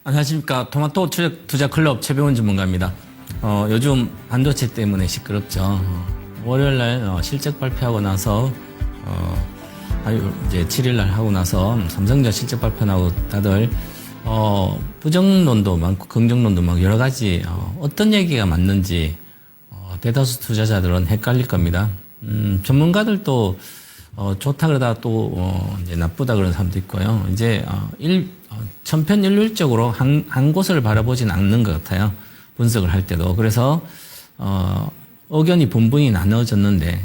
안녕하십니까. 토마토 투자 클럽 최병훈 전문가입니다. 요즘 반도체 때문에 시끄럽죠. 월요일날 실적 발표하고 나서 이제 7일날 하고 나서 삼성전자 실적 발표 나고 다들 부정론도 많고 긍정론도 많고 여러 가지 어떤 얘기가 맞는지 대다수 투자자들은 헷갈릴 겁니다. 전문가들도 좋다 그러다 또 이제 나쁘다 그러는 사람도 있고요. 이제 천편일률적으로 한 곳을 바라보진 않는 것 같아요. 분석을 할 때도. 그래서 의견이 분분히 나눠졌는데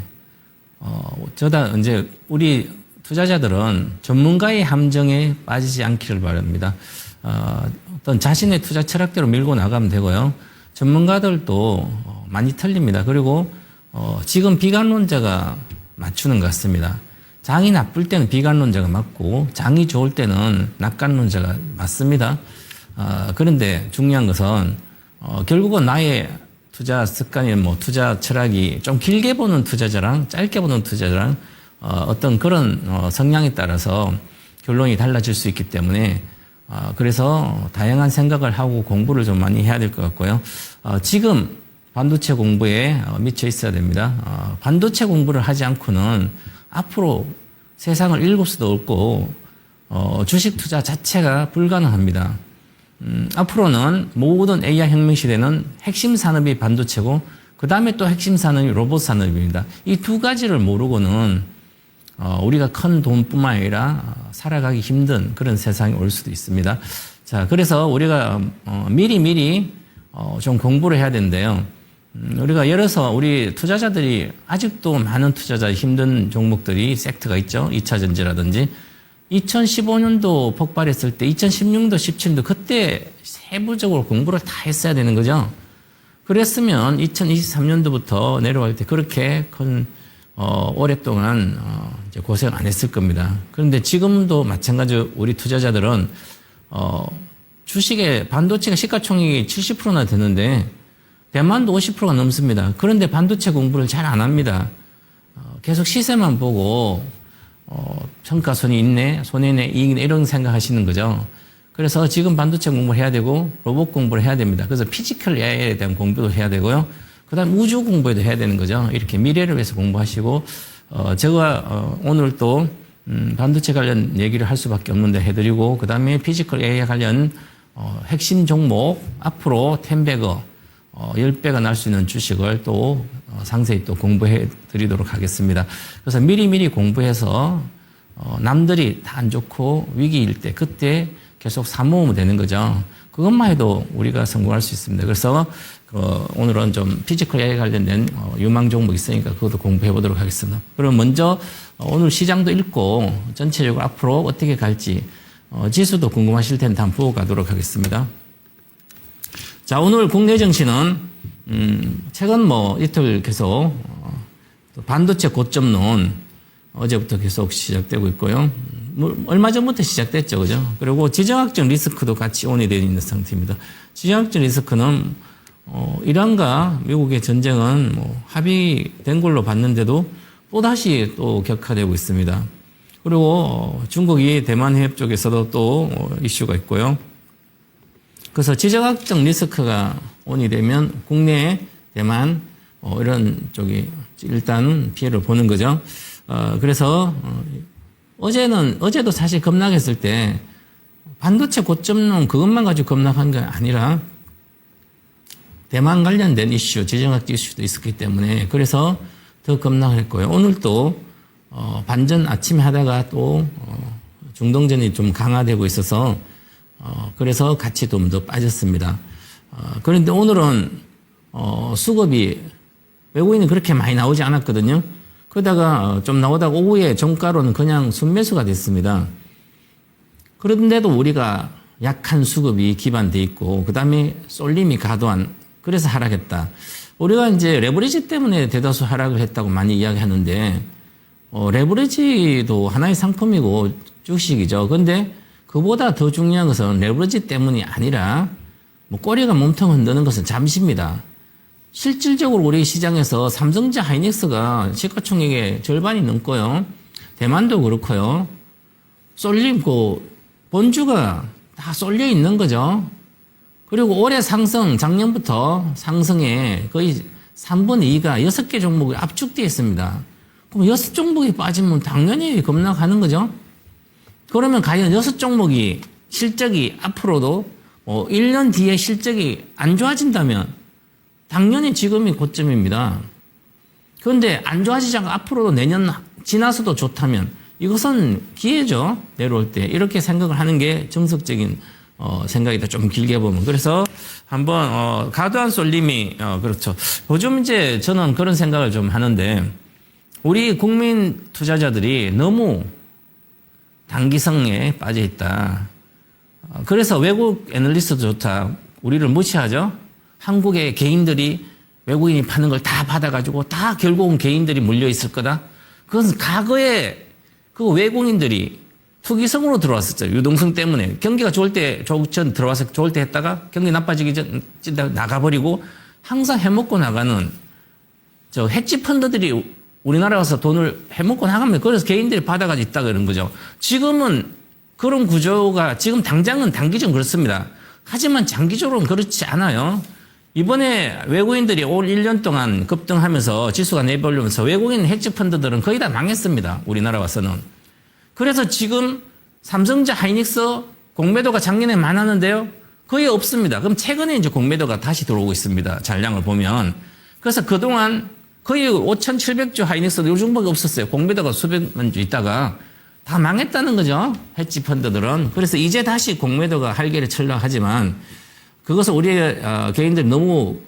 저다 이제 우리 투자자들은 전문가의 함정에 빠지지 않기를 바랍니다. 어떤 자신의 투자 철학대로 밀고 나가면 되고요. 전문가들도 많이 틀립니다. 그리고 지금 비관론자가 맞추는 것 같습니다. 장이 나쁠 때는 비관론자가 맞고 장이 좋을 때는 낙관론자가 맞습니다. 그런데 중요한 것은 결국은 나의 투자 습관이 투자 철학이 좀 길게 보는 투자자랑 짧게 보는 투자자랑 어떤 그런 성향에 따라서 결론이 달라질 수 있기 때문에 그래서 다양한 생각을 하고 공부를 좀 많이 해야 될 것 같고요. 지금 반도체 공부에 미쳐 있어야 됩니다. 반도체 공부를 하지 않고는 앞으로 세상을 읽을 수도 없고 주식 투자 자체가 불가능합니다. 앞으로는 모든 AI 혁명 시대는 핵심 산업이 반도체고 그 다음에 또 핵심 산업이 로봇 산업입니다. 이 두 가지를 모르고는 우리가 큰 돈뿐만 아니라 살아가기 힘든 그런 세상이 올 수도 있습니다. 자, 그래서 우리가 미리 좀 공부를 해야 되는데요. 우리가 열어서 우리 투자자들이 아직도 많은 투자자 힘든 종목들이 섹터가 있죠. 2차 전지라든지 2015년도 폭발했을 때 2016년도 17년도 그때 세부적으로 공부를 다 했어야 되는 거죠. 그랬으면 2023년도부터 내려갈 때 그렇게 큰 오랫동안 이제 고생 안 했을 겁니다. 그런데 지금도 마찬가지로 우리 투자자들은 주식의 반도체가 시가총액이 70%나 되는데 대만도 50%가 넘습니다. 그런데 반도체 공부를 잘 안 합니다. 계속 시세만 보고 평가손이 있네, 손해네, 이익네 이런 생각하시는 거죠. 그래서 지금 반도체 공부를 해야 되고 로봇 공부를 해야 됩니다. 그래서 피지컬 AI에 대한 공부도 해야 되고요. 그다음 우주 공부도 해야 되는 거죠. 이렇게 미래를 위해서 공부하시고 제가 오늘 또 반도체 관련 얘기를 할 수밖에 없는데 해드리고 그다음에 피지컬 AI 관련 핵심 종목 앞으로 10배거 10배가 날 수 있는 주식을 또 상세히 또 공부해 드리도록 하겠습니다. 그래서 미리 공부해서 남들이 다 안 좋고 위기일 때 그때 계속 사모으면 되는 거죠. 그것만 해도 우리가 성공할 수 있습니다. 그래서 오늘은 좀 피지컬 AI 관련된 유망 종목 있으니까 그것도 공부해 보도록 하겠습니다. 그럼 먼저 오늘 시장도 읽고 전체적으로 앞으로 어떻게 갈지 지수도 궁금하실 텐데 한번 보고 가도록 하겠습니다. 자, 오늘 국내 증시는 최근 이틀 계속 반도체 고점론 어제부터 계속 시작되고 있고요. 얼마 전부터 시작됐죠, 그죠? 그리고 지정학적 리스크도 같이 온이 되어 있는 상태입니다. 지정학적 리스크는 이란과 미국의 전쟁은 합의된 걸로 봤는데도 또다시 또 격화되고 있습니다. 그리고 중국이 대만 해협 쪽에서도 또 이슈가 있고요. 그래서 지정학적 리스크가 온이 되면 국내, 대만 이런 쪽이 일단 피해를 보는 거죠. 그래서 어제도 사실 급락했을 때 반도체 고점론 그것만 가지고 급락한 게 아니라 대만 관련된 이슈, 지정학적 이슈도 있었기 때문에 그래서 더 급락했고요. 오늘도 반전 아침에 하다가 또 중동전이 좀 강화되고 있어서 그래서 같이 좀 더 빠졌습니다. 그런데 오늘은 수급이 외국인이 그렇게 많이 나오지 않았거든요. 그러다가 좀 나오다가 오후에 종가로는 그냥 순매수가 됐습니다. 그런데도 우리가 약한 수급이 기반돼 있고 그 다음에 쏠림이 과도한 그래서 하락했다. 우리가 이제 레버리지 때문에 대다수 하락을 했다고 많이 이야기하는데 레버리지도 하나의 상품이고 주식이죠. 그런데 그보다 더 중요한 것은 레버리지 때문이 아니라 꼬리가 몸통 흔드는 것은 잠시입니다. 실질적으로 우리 시장에서 삼성전자 하이닉스가 시가총액의 절반이 넘고요. 대만도 그렇고요. 쏠림 본주가 다 쏠려 있는 거죠. 그리고 올해 상승, 작년부터 상승에 거의 3분의 2가 6개 종목이 압축되어 있습니다. 그럼 6종목이 빠지면 당연히 급락하는 거죠. 그러면 과연 6종목이 실적이 앞으로도 1년 뒤에 실적이 안 좋아진다면 당연히 지금이 고점입니다. 그런데 안 좋아지지 않고 앞으로도 내년 지나서도 좋다면 이것은 기회죠. 내려올 때. 이렇게 생각을 하는 게 정석적인 생각이다. 좀 길게 보면. 그래서 한번 과도한 쏠림이 그렇죠. 요즘 이제 저는 그런 생각을 좀 하는데 우리 국민 투자자들이 너무 단기성에 빠져 있다. 그래서 외국 애널리스트도 좋다. 우리를 무시하죠. 한국의 개인들이 외국인이 파는 걸 다 받아가지고 다 결국은 개인들이 물려 있을 거다. 그것은 과거에 그 외국인들이 투기성으로 들어왔었죠. 유동성 때문에. 경기가 좋을 때, 전 들어와서 좋을 때 했다가 경기 나빠지기 전 나가버리고 항상 해먹고 나가는 저 헤지 펀드들이 우리나라 와서 돈을 해먹고 나가면 그래서 개인들이 받아가지고 있다 그런 거죠. 지금은 그런 구조가 지금 당장은 단기적으로 그렇습니다. 하지만 장기적으로는 그렇지 않아요. 이번에 외국인들이 올 1년 동안 급등하면서 지수가 내려오면서 외국인 헤지 펀드들은 거의 다 망했습니다. 우리나라 와서는. 그래서 지금 삼성전자 하이닉스 공매도가 작년에 많았는데요. 거의 없습니다. 그럼 최근에 이제 공매도가 다시 들어오고 있습니다. 잔량을 보면. 그래서 그동안 거의 5,700주 하이닉스도 요즘밖에 없었어요. 공매도가 수백만 주 있다가 다 망했다는 거죠. 헤지 펀드들은. 그래서 이제 다시 공매도가 활개를 칠려하지만 그것을 우리 개인들이 너무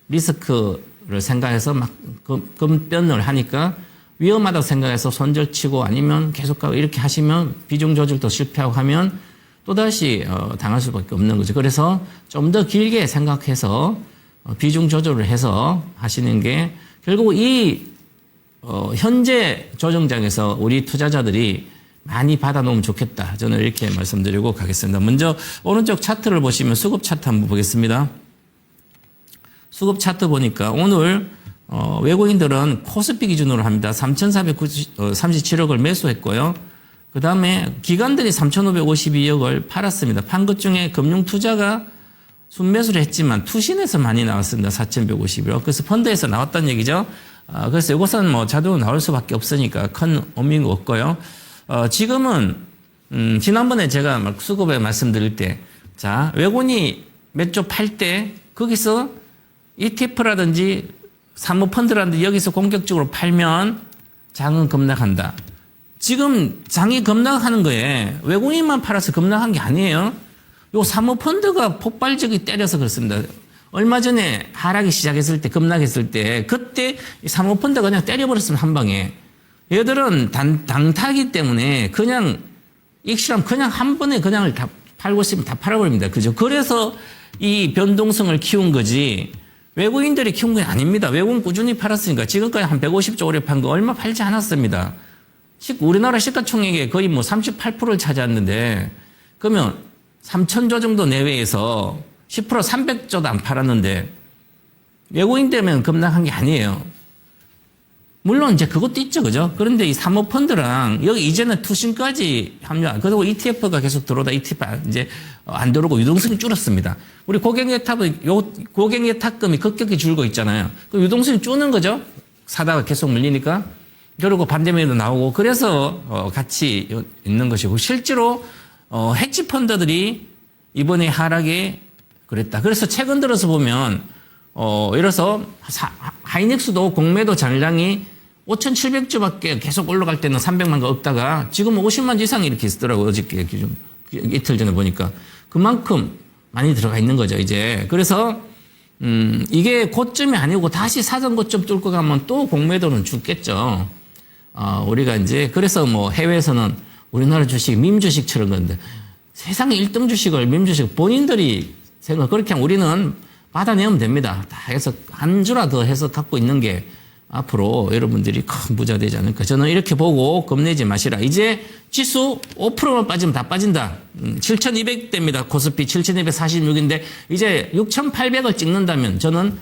리스크를 생각해서 막 급변을 하니까 위험하다고 생각해서 손절치고 아니면 계속 가고 이렇게 하시면 비중 조절도 실패하고 하면 또다시 당할 수밖에 없는 거죠. 그래서 좀 더 길게 생각해서 비중 조절을 해서 하시는 게 결국 이 현재 조정장에서 우리 투자자들이 많이 받아놓으면 좋겠다. 저는 이렇게 말씀드리고 가겠습니다. 먼저 오른쪽 차트를 보시면 수급 차트 한번 보겠습니다. 수급 차트 보니까 오늘 외국인들은 코스피 기준으로 합니다. 3,437억을 매수했고요. 그 다음에 기관들이 3,552억을 팔았습니다. 판 것 중에 금융투자가 순매수를 했지만 투신에서 많이 나왔습니다. 4,151억. 그래서 펀드에서 나왔다는 얘기죠. 그래서 이것은 뭐 자동으로 나올 수밖에 없으니까 큰 의미가 없고요. 지금은 지난번에 제가 막 수급에 말씀드릴 때 자 외국인이 몇 조 팔 때 거기서 ETF라든지 사모펀드라든지 여기서 공격적으로 팔면 장은 급락한다. 지금 장이 급락하는 거에 외국인만 팔아서 급락한 게 아니에요. 요 사모펀드가 폭발적이 때려서 그렇습니다. 얼마 전에 하락이 시작했을 때 급락했을 때 그때 사모펀드가 그냥 때려버렸으면 한 방에. 얘들은 당타기 때문에 그냥 익실하면 그냥 한 번에 그냥 다 팔고 싶으면 다 팔아버립니다. 그죠? 그래서 이 변동성을 키운 거지 외국인들이 키운 건 아닙니다. 외국인 꾸준히 팔았으니까 지금까지 한 150조 오래 판 거 얼마 팔지 않았습니다. 우리나라 시가총액의 거의 뭐 38%를 차지했는데 그러면 3,000조 정도 내외에서 10% 300조도 안 팔았는데 외국인 때문에 급락한 게 아니에요. 물론 이제 그것도 있죠, 그죠? 그런데 이 사모펀드랑 여기 이제는 투신까지 합류한, 그리고 ETF가 계속 들어오다 ETF 이제 안 들어오고 유동성이 줄었습니다. 우리 고객예탁은, 고객예탁금이 급격히 줄고 있잖아요. 그 유동성이 줄는 거죠? 사다가 계속 물리니까. 그리고 반대면에도 나오고, 그래서 같이 있는 것이고, 실제로, 헤지펀드들이 이번에 하락에 그랬다. 그래서 최근 들어서 보면, 이래서 하이닉스도 공매도 잔량이 5,700주밖에 계속 올라갈 때는 300만 가 없다가 지금 50만 주 이상이 이렇게 있더라고요. 어저께 기준. 이틀 전에 보니까. 그만큼 많이 들어가 있는 거죠, 이제. 그래서, 이게 고점이 아니고 다시 사전 고점 뚫고 가면 또 공매도는 죽겠죠. 우리가 이제, 그래서 뭐 해외에서는 우리나라 주식, 밈주식처럼 그런데 세상에 1등 주식을 밈주식 본인들이 생각, 그렇게 하면 우리는 받아내면 됩니다. 다 해서 한 주라 더 해서 갖고 있는 게 앞으로 여러분들이 큰 부자 되지 않을까. 저는 이렇게 보고 겁내지 마시라. 이제 지수 5%만 빠지면 다 빠진다. 7,200대입니다. 코스피 7,246인데 이제 6,800을 찍는다면 저는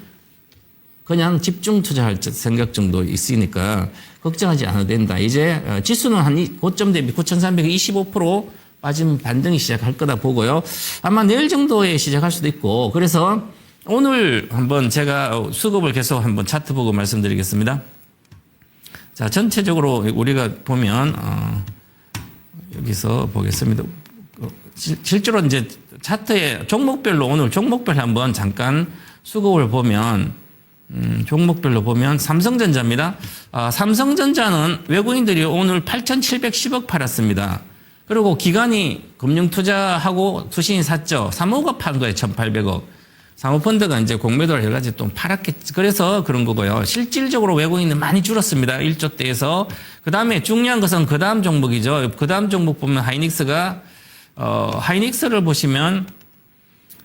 그냥 집중 투자할 생각 정도 있으니까 걱정하지 않아도 된다. 이제 지수는 한 고점 대비 9,325% 빠지면 반등이 시작할 거다 보고요. 아마 내일 정도에 시작할 수도 있고, 그래서 오늘 한번 제가 수급을 계속 한번 차트 보고 말씀드리겠습니다. 자, 전체적으로 우리가 보면, 여기서 보겠습니다. 실제로 이제 차트의 종목별로 오늘 종목별 한번 잠깐 수급을 보면, 종목별로 보면 삼성전자입니다. 삼성전자는 외국인들이 오늘 8,710억 팔았습니다. 그리고 기관이 금융투자하고 투신이 샀죠. 사모가 판 거예요. 1,800억. 사모펀드가 이제 공매도를 여러 가지 또 팔았겠지. 그래서 그런 거고요. 실질적으로 외국인은 많이 줄었습니다. 1조대에서. 그 다음에 중요한 것은 그 다음 종목이죠. 그 다음 종목 보면 하이닉스가, 하이닉스를 보시면,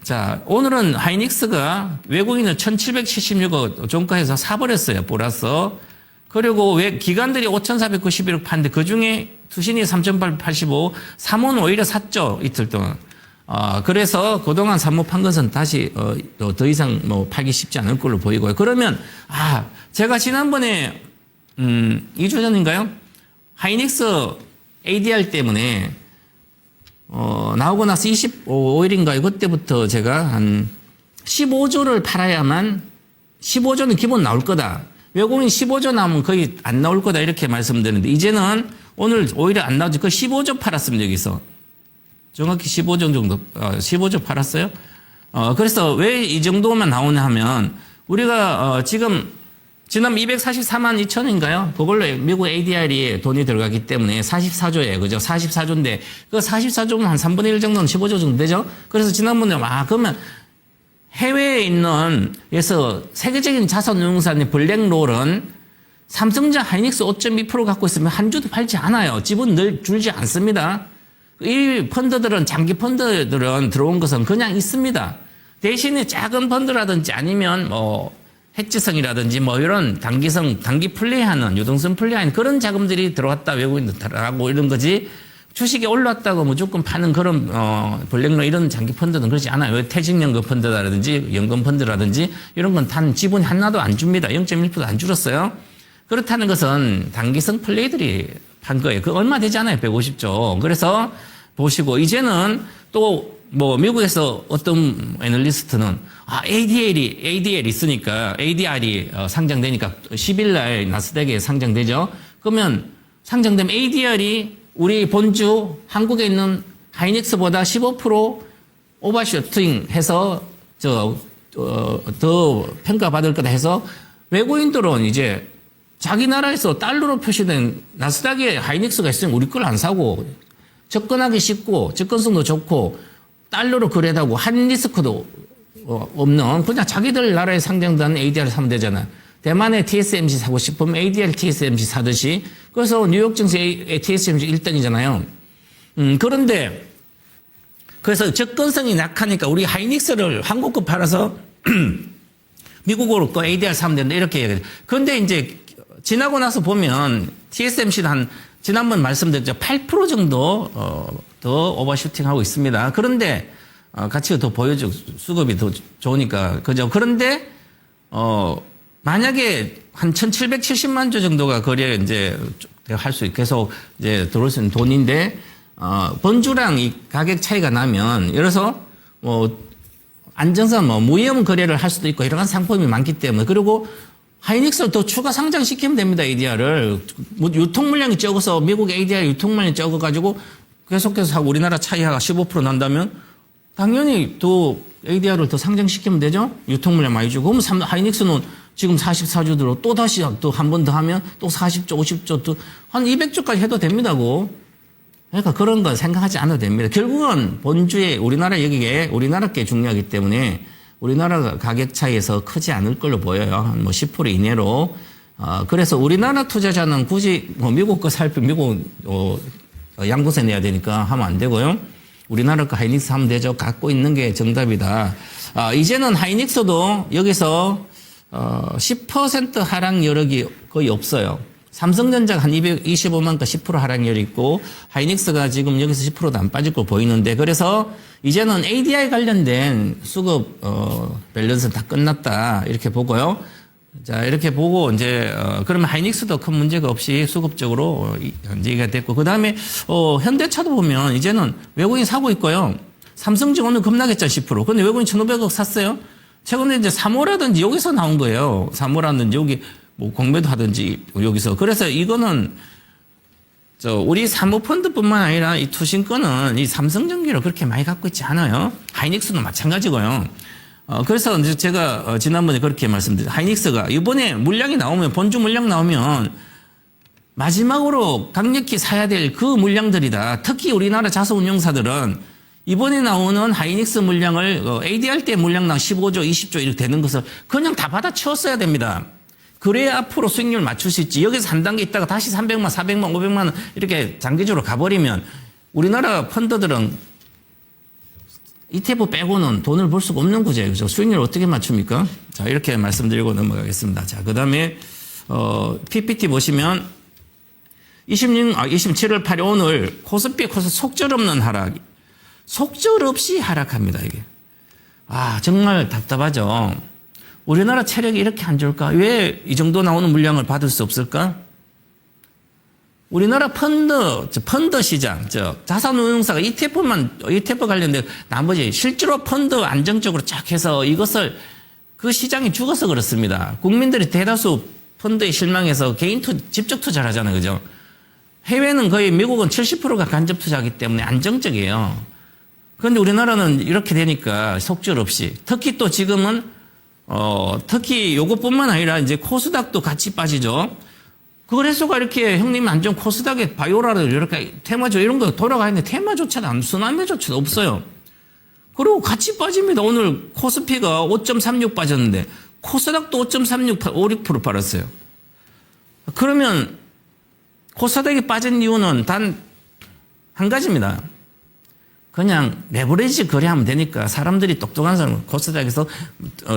자, 오늘은 하이닉스가 외국인을 1,776억 종가에서 사버렸어요. 플러스. 그리고 기관들이 5,491억 팠는데 그 중에 투신이 3,885, 사모는 오히려 샀죠. 이틀 동안. 그래서 그동안 사모 판 것은 다시, 더 이상 뭐 팔기 쉽지 않을 걸로 보이고요. 그러면, 제가 지난번에, 2주 전인가요? 하이닉스 ADR 때문에, 나오고 나서 25일인가요? 그때부터 제가 한 15조를 팔아야만 15조는 기본 나올 거다. 외국인 15조 나오면 거의 안 나올 거다. 이렇게 말씀드리는데 이제는 오늘 오히려 안 나오지. 그 15조 팔았습니다. 여기서. 정확히 15조 정도, 15조 팔았어요. 그래서 왜 이 정도만 나오냐 하면 우리가 지금 지난 244만 2천인가요? 그걸로 미국 ADR이 돈이 들어가기 때문에 44조예요. 그죠? 44조인데, 그 44조면 한 3분의 1 정도는 15조 정도 되죠? 그래서 지난번에, 그러면 해외에 있는, 그래서 세계적인 자산운용사인 블랙롤은 삼성전자 하이닉스 5.2% 갖고 있으면 한 주도 팔지 않아요. 집은 늘 줄지 않습니다. 이 펀드들은, 장기 펀드들은 들어온 것은 그냥 있습니다. 대신에 작은 펀드라든지 아니면 해지성이라든지 이런 단기 플레이하는, 유동성 플레이하는 그런 자금들이 들어왔다, 외국인들하고 이런 거지, 주식이 올랐다고 무조건 파는 그런, 블랙로 이런 장기 펀드는 그렇지 않아요. 퇴직연금 펀드라든지, 연금 펀드라든지, 이런 건 단 지분이 하나도 안 줍니다. 0.1%도 안 줄었어요. 그렇다는 것은 단기성 플레이들이 판 거예요. 그 얼마 되지 않아요. 150조. 그래서 보시고, 이제는 또, 미국에서 어떤 애널리스트는, ADR이 있으니까, ADR이 상장되니까 10일 날 나스닥에 상장되죠. 그러면 상장되면 ADR이 우리 본주 한국에 있는 하이닉스보다 15% 오버슈팅 해서, 더 평가받을 거다 해서 외국인들은 이제 자기 나라에서 달러로 표시된 나스닥에 하이닉스가 있으면 우리 걸 안 사고 접근하기 쉽고 접근성도 좋고 달러로 거래하고 한 리스크도 없는 그냥 자기들 나라에 상장된 ADR 사면 되잖아. 대만에 TSMC 사고 싶으면 ADR TSMC 사듯이. 그래서 뉴욕 증시 TSMC 1등이잖아요. 그런데 그래서 접근성이 약하니까 우리 하이닉스를 한국 거 팔아서 미국으로 또 ADR 사면 된다 이렇게 얘기해요. 그런데 이제 지나고 나서 보면 TSMC는 지난번 말씀드렸죠. 8% 정도 더 오버슈팅하고 있습니다. 그런데 가치가 더 보여주고 수급이 더 좋으니까 그죠. 그런데 만약에 한 1,770만 조 정도가 거래에 이제 할 수 있게 계속 이제 들어올 수 있는 돈인데 번주랑 이 가격 차이가 나면 예를 들어서 안정성 무위험 거래를 할 수도 있고 이러한 상품이 많기 때문에 그리고 하이닉스를 더 추가 상장시키면 됩니다. ADR을. 유통 물량이 적어서 미국 ADR 유통 물량이 적어가지고 계속해서 하고 우리나라 차이가 15% 난다면 당연히 또 ADR을 더 상장시키면 되죠. 유통 물량 많이 주고. 그럼 하이닉스는 지금 44조대로 또 다시 또 한 번 더 하면 또 40조, 50조 또 한 200조까지 해도 됩니다고. 그러니까 그런 건 생각하지 않아도 됩니다. 결국은 본주에 우리나라 여기에 우리나라께 중요하기 때문에 우리나라 가격 차이에서 크지 않을 걸로 보여요. 한 10% 이내로. 그래서 우리나라 투자자는 굳이 미국 거 살피 미국 양도세 내야 되니까 하면 안 되고요. 우리나라 거 하이닉스 하면 되죠. 갖고 있는 게 정답이다. 이제는 하이닉스도 여기서 10% 하락 여력이 거의 없어요. 삼성전자가 한 225만 거 10% 하락률이 있고 하이닉스가 지금 여기서 10%도 안 빠질 거 보이는데 그래서 이제는 ADI 관련된 수급 밸런스 다 끝났다 이렇게 보고요. 자, 이렇게 보고, 이제, 그러면 하이닉스도 큰 문제가 없이 수급적으로 이해가 됐고, 그 다음에, 현대차도 보면 이제는 외국인 사고 있고요. 삼성증 오늘 급락했죠, 10%. 근데 외국인 1,500억 샀어요. 최근에 이제 3호라든지 여기서 나온 거예요. 3호라든지 여기 뭐 공매도 하든지 여기서. 그래서 이거는 우리 사모펀드뿐만 아니라 이 투신권은 이 삼성전기를 그렇게 많이 갖고 있지 않아요. 하이닉스도 마찬가지고요. 그래서 이제 제가 지난번에 그렇게 말씀드렸죠. 하이닉스가 이번에 물량이 나오면, 본주 물량 나오면 마지막으로 강력히 사야 될 그 물량들이다. 특히 우리나라 자산운용사들은 이번에 나오는 하이닉스 물량을 ADR 때 물량당 15조, 20조 이렇게 되는 것을 그냥 다 받아치웠어야 됩니다. 그래야 앞으로 수익률 맞출 수 있지. 여기서 한 단계 있다가 다시 300만, 400만, 500만 원 이렇게 장기적으로 가버리면 우리나라 펀드들은 ETF 빼고는 돈을 벌 수가 없는 구조예요. 그죠? 수익률 어떻게 맞춥니까? 자, 이렇게 말씀드리고 넘어가겠습니다. 자, 그 다음에, PPT 보시면 27월 8일 오늘 코스피 속절없는 하락. 속절없이 하락합니다, 이게. 정말 답답하죠. 우리나라 체력이 이렇게 안 좋을까? 왜 이 정도 나오는 물량을 받을 수 없을까? 우리나라 펀드 시장, 자산운용사가 ETF 관련된 나머지 실제로 펀드 안정적으로 쫙 해서 이것을 그 시장이 죽어서 그렇습니다. 국민들이 대다수 펀드에 실망해서 직접 투자를 하잖아요. 그죠? 해외는 거의 미국은 70%가 간접 투자하기 때문에 안정적이에요. 그런데 우리나라는 이렇게 되니까 속절없이. 특히 또 지금은, 특히 요것뿐만 아니라 이제 코스닥도 같이 빠지죠. 거래소가 이렇게 형님 안전 코스닥에 바이오라를 이렇게 테마주 이런 거 돌아가는데 테마조차도 순환매조차도 없어요. 그리고 같이 빠집니다. 오늘 코스피가 5.36 빠졌는데 코스닥도 5.36, 56% 빠졌어요. 그러면 코스닥이 빠진 이유는 단 한 가지입니다. 그냥 레버리지 거래하면 되니까 사람들이 똑똑한 사람은 코스닥에서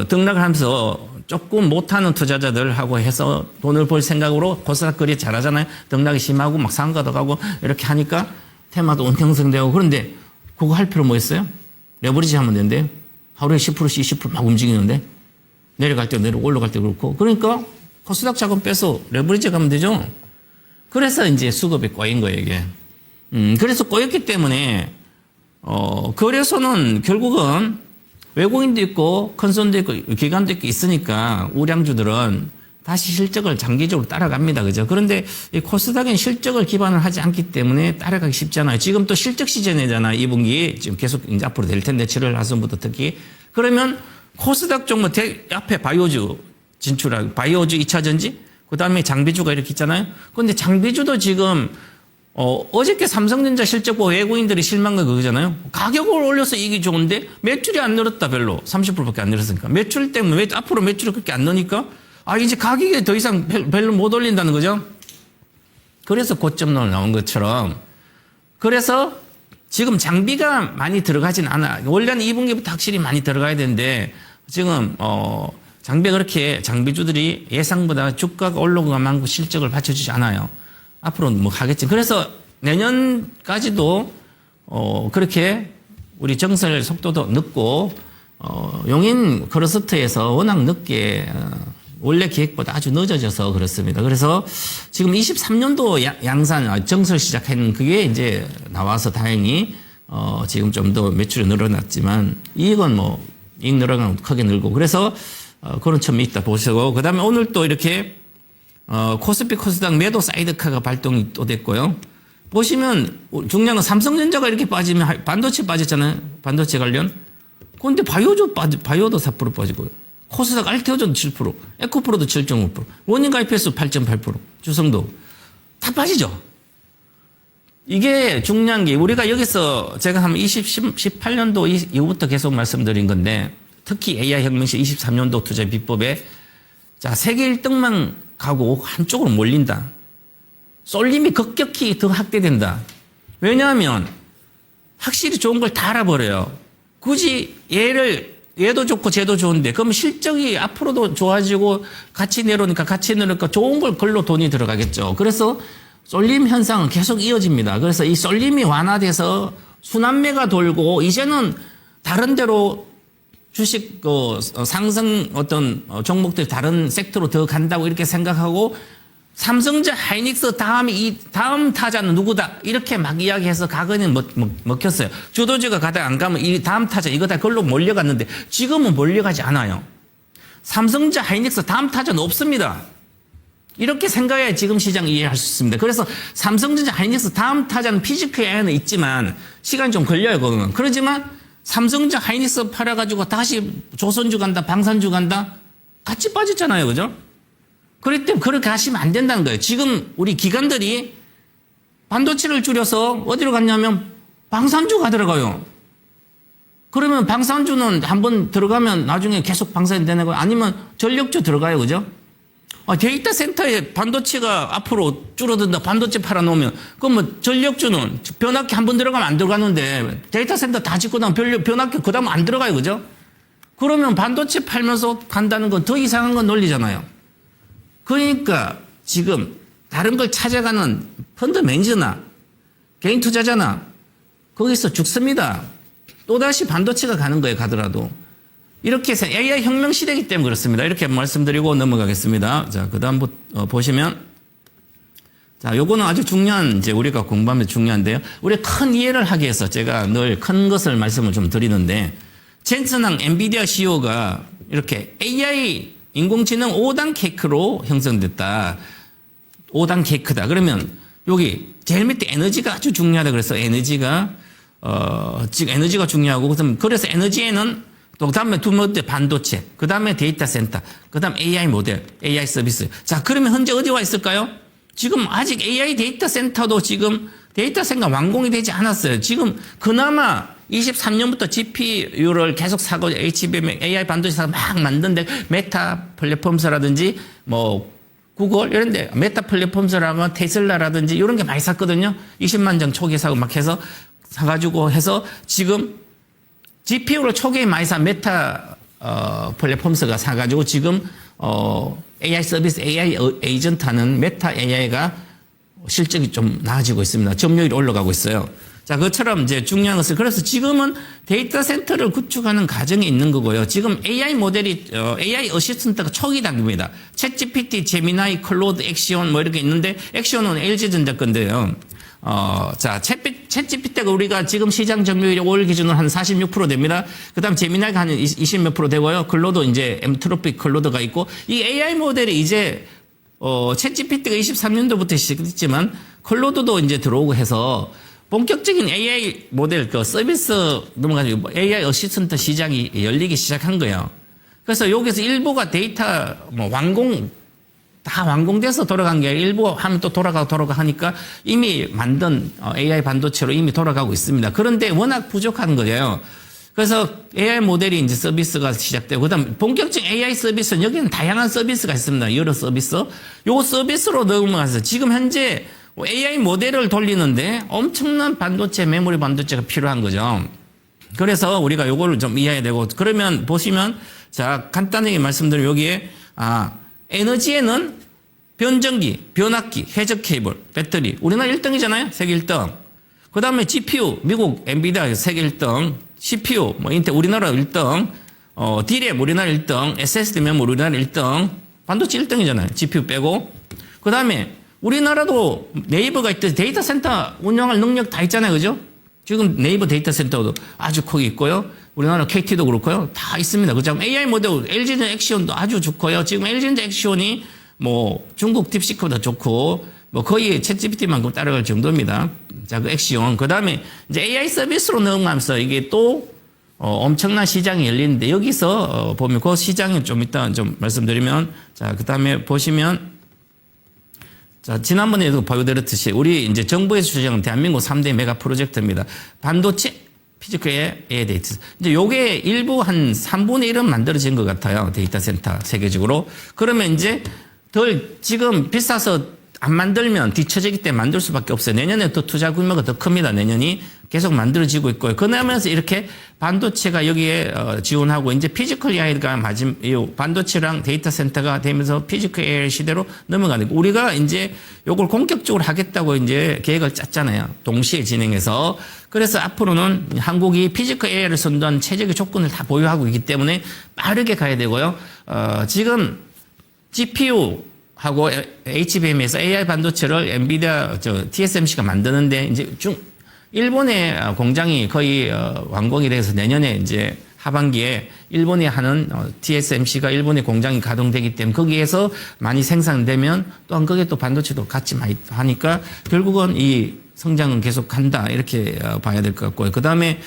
등락을 하면서 조금 못하는 투자자들하고 해서 돈을 벌 생각으로 코스닥 거래 잘하잖아요. 등락이 심하고 막 상가도 가고 이렇게 하니까 테마도 형성되고. 그런데 그거 할 필요 뭐 있어요? 레버리지 하면 되는데 하루에 10%씩 20%막 움직이는데 내려갈 때 내려 올라갈 때 그렇고. 그러니까 코스닥 자금 빼서 레버리지 가면 되죠. 그래서 이제 수급이 꼬인 거예요, 이게. 그래서 꼬였기 때문에 거래소는 결국은 외국인도 있고 컨설도 있고 기관도 있고 있으니까 우량주들은 다시 실적을 장기적으로 따라갑니다. 그죠? 그런데 이 코스닥은 실적을 기반을 하지 않기 때문에 따라가기 쉽잖아요. 지금 또 실적 시즌이잖아요. 2분기 지금 계속 이제 앞으로 될 텐데 7월 하순부터 특히. 그러면 코스닥 종목 앞에 바이오주 진출하고 바이오주 2차 전지 그 다음에 장비주가 이렇게 있잖아요. 그런데 장비주도 지금 어저께 삼성전자 실적 보고 외국인들이 실망한 그거잖아요. 가격을 올려서 이익이 좋은데 매출이 안 늘었다 별로. 30%밖에 안 늘었으니까. 매출 때문에 앞으로 매출이 그렇게 안 느니까 이제 가격이 더 이상 별로 못 올린다는 거죠. 그래서 고점론을 나온 것처럼 그래서 지금 장비가 많이 들어가진 않아. 원래는 2분기부터 확실히 많이 들어가야 되는데 지금 장비가 그렇게 장비주들이 예상보다 주가가 올라간 만큼 실적을 받쳐주지 않아요. 앞으로는 뭐 하겠지. 그래서 내년까지도 그렇게 우리 정설 속도도 늦고 용인 크러스트에서 워낙 늦게 원래 계획보다 아주 늦어져서 그렇습니다. 그래서 지금 23년도 양산 정설 시작하는 그게 이제 나와서 다행히 지금 좀 더 매출이 늘어났지만 이익은 이익 늘어가면 크게 늘고 그래서 그런 점이 있다 보시고 그다음에 오늘 또 이렇게 코스피 코스닥 매도 사이드카가 발동이 또 됐고요. 보시면 중요한 건 삼성전자가 이렇게 빠지면 반도체 빠졌잖아요. 반도체 관련. 그런데 바이오도 4% 빠지고요. 코스닥 알테오전도 7%, 에코프로도 7.5%, 원인 가입횟수 8.8%, 주성도 다 빠지죠. 이게 중요한 게 우리가 여기서 제가 한 18년도 이후부터 계속 말씀드린 건데 특히 AI 혁명 시 23년도 투자 비법에 자 세계 1등만 가고 한쪽으로 몰린다. 쏠림이 급격히 더 확대된다. 왜냐하면 확실히 좋은 걸 다 알아버려요. 굳이 얘도 좋고 쟤도 좋은데 그럼 실적이 앞으로도 좋아지고 같이 내려오니까 좋은 걸 걸로 돈이 들어가겠죠. 그래서 쏠림 현상은 계속 이어집니다. 그래서 이 쏠림이 완화돼서 순환매가 돌고 이제는 다른 데로 주식 상승 어떤 종목들이 다른 섹터로 더 간다고 이렇게 생각하고 삼성전자 하이닉스 다음 타자는 누구다 이렇게 막 이야기해서 가거는 먹혔어요. 주도주가 가다 안 가면 이 다음 타자 이거다 그걸로 몰려갔는데 지금은 몰려가지 않아요. 삼성전자 하이닉스 다음 타자는 없습니다. 이렇게 생각해야 지금 시장 이해할 수 있습니다. 그래서 삼성전자 하이닉스 다음 타자는 피지컬 AI는 있지만 시간이 좀 걸려요. 그거는. 그러지만 삼성전자 하이닉스 팔아가지고 다시 조선주 간다 방산주 간다 같이 빠졌잖아요. 그죠? 그렇기 때문에 그렇게 하시면 안 된다는 거예요. 지금 우리 기관들이 반도체를 줄여서 어디로 갔냐면 방산주 가더라고요. 그러면 방산주는 한번 들어가면 나중에 계속 방산이 되는 거예요. 아니면 전력주 들어가요. 그죠? 데이터 센터에 반도체가 앞으로 줄어든다. 반도체 팔아놓으면 그럼 뭐 전력주는 변압기 한번 들어가면 안 들어가는데 데이터 센터 다 짓고 나면 변압기 그 다음 안 들어가요. 그죠? 그러면 반도체 팔면서 간다는 건 더 이상한 건 논리잖아요. 그러니까 지금 다른 걸 찾아가는 펀드 매니저나 개인 투자자나 거기서 죽습니다. 또다시 반도체가 가는 거예요. 가더라도. 이렇게 해서 AI 혁명 시대이기 때문에 그렇습니다. 이렇게 말씀드리고 넘어가겠습니다. 자, 그 다음 보시면 자, 요거는 아주 중요한 이제 우리가 공부하면 중요한데요. 우리 큰 이해를 하기 위해서 제가 늘 큰 것을 말씀을 좀 드리는데 젠슨항 엔비디아 CEO가 이렇게 AI 인공지능 5단 케이크로 형성됐다. 5단 케이크다. 그러면 여기 제일 밑에 에너지가 아주 중요하다. 그래서 에너지가 지금 에너지가 중요하고 그래서 에너지에는 또 그다음에 두 번째 반도체, 그다음에 데이터 센터, 그다음 AI 모델, AI 서비스. 자, 그러면 현재 어디 와 있을까요? 지금 아직 AI 데이터 센터도 지금 데이터 센터 완공이 되지 않았어요. 지금 그나마 23년부터 GPU를 계속 사고 HBM AI 반도체 사고 막 만드는데 메타 플랫폼스라든지 뭐 구글 이런 데 메타 플랫폼스라면 테슬라라든지 이런 게 많이 샀거든요. 20만 장 초기에 사고 막 해서 사가지고 해서 지금 GPU를 초기에 많이 산 메타 플랫폼스가 사가지고 지금 AI 서비스 AI 에이전트 하는 메타 AI가 실적이 좀 나아지고 있습니다. 점유율이 올라가고 있어요. 자, 그것처럼 이제 중요한 것은 그래서 지금은 데이터 센터를 구축하는 과정에 있는 거고요. 지금 AI 모델이 AI 어시스턴트가 초기 단계입니다. 챗GPT, 제미나이, 클로드, 액시온 뭐 이렇게 있는데 액시온은 LG전자 건데요. 자, 챗GPT가 우리가 지금 시장 점유율이 올 기준으로 한 46% 됩니다. 그 다음 제미나이가 한 20 몇 프로 되고요. 클로드 이제 엠트로픽 클로드가 있고 이 AI 모델이 이제 챗GPT가 23년도부터 시작했지만 클로드도 이제 들어오고 해서 본격적인 AI 모델 그 서비스 넘어가지고 AI 어시스턴트 시장이 열리기 시작한 거예요. 그래서 여기서 일부가 데이터 뭐 다 완공돼서 돌아간 게 일부 하면 또 돌아가 하니까 이미 만든 AI 반도체로 이미 돌아가고 있습니다. 그런데 워낙 부족한 거예요. 그래서 AI 모델이 이제 서비스가 시작되고 그다음 본격적인 AI 서비스는 여기는 다양한 서비스가 있습니다. 여러 서비스. 요 서비스로 넘어가서 지금 현재 AI 모델을 돌리는데 엄청난 반도체, 메모리 반도체가 필요한 거죠. 그래서 우리가 요거를 좀 이해해야 되고 그러면 보시면 자, 간단하게 말씀드리면 여기에 에너지에는 변전기, 변압기, 해적 케이블, 배터리. 우리나라 1등이잖아요. 세계 1등. 그 다음에 GPU, 미국 엔비디아 세계 1등. CPU, 뭐 인텔 우리나라 1등. DRAM 우리나라 1등. SSD 메모리 우리나라 1등. 반도체 1등이잖아요. GPU 빼고. 그 다음에 우리나라도 네이버가 있듯이 데이터 센터 운영할 능력 다 있잖아요. 그죠? 지금 네이버 데이터 센터도 아주 크게 있고요. 우리나라 KT도 그렇고요. 다 있습니다. 그죠? AI 모델, LG전 액시온도 아주 좋고요. 지금 LG전 액시온이 뭐 중국 딥시크보다 좋고 뭐 거의 챗GPT만큼 따라갈 정도입니다. 자, 그 액시온. 그 다음에 이제 AI 서비스로 넘어가면서 이게 또 엄청난 시장이 열리는데 여기서 보면 그 시장이 좀 이따 좀 말씀드리면 자, 그 다음에 보시면 자, 지난번에도 보여드렸듯이 우리 이제 정부에서 주장한 대한민국 3대 메가 프로젝트입니다. 반도체, 피지컬의 AI 데이터. 이제 요게 일부 한 3분의 1은 만들어진 것 같아요. 데이터 센터 세계적으로. 그러면 이제 덜 지금 비싸서 안 만들면 뒤처지기 때문에 만들 수밖에 없어요. 내년에 또 투자 규모가 더 큽니다. 내년이 계속 만들어지고 있고요. 그러면서 이렇게 반도체가 여기에 지원하고 이제 피지컬 AI가 반도체랑 데이터 센터가 되면서 피지컬 AI 시대로 넘어가는 거. 우리가 이제 요걸 본격적으로 하겠다고 이제 계획을 짰잖아요. 동시에 진행해서. 그래서 앞으로는 한국이 피지컬 AI를 선도한 최적의 조건을 다 보유하고 있기 때문에 빠르게 가야 되고요. 지금 GPU 하고 HBM에서 AI 반도체를 엔비디아 TSMC가 만드는데 이제 일본의 공장이 거의 완공이 돼서 내년에 이제 하반기에 일본에 하는 TSMC가 일본의 공장이 가동되기 때문에 거기에서 많이 생산되면 또한 거기에 또 반도체도 같이 많이 하니까 결국은 이 성장은 계속 간다 이렇게 봐야 될 것 같고요. 그 다음에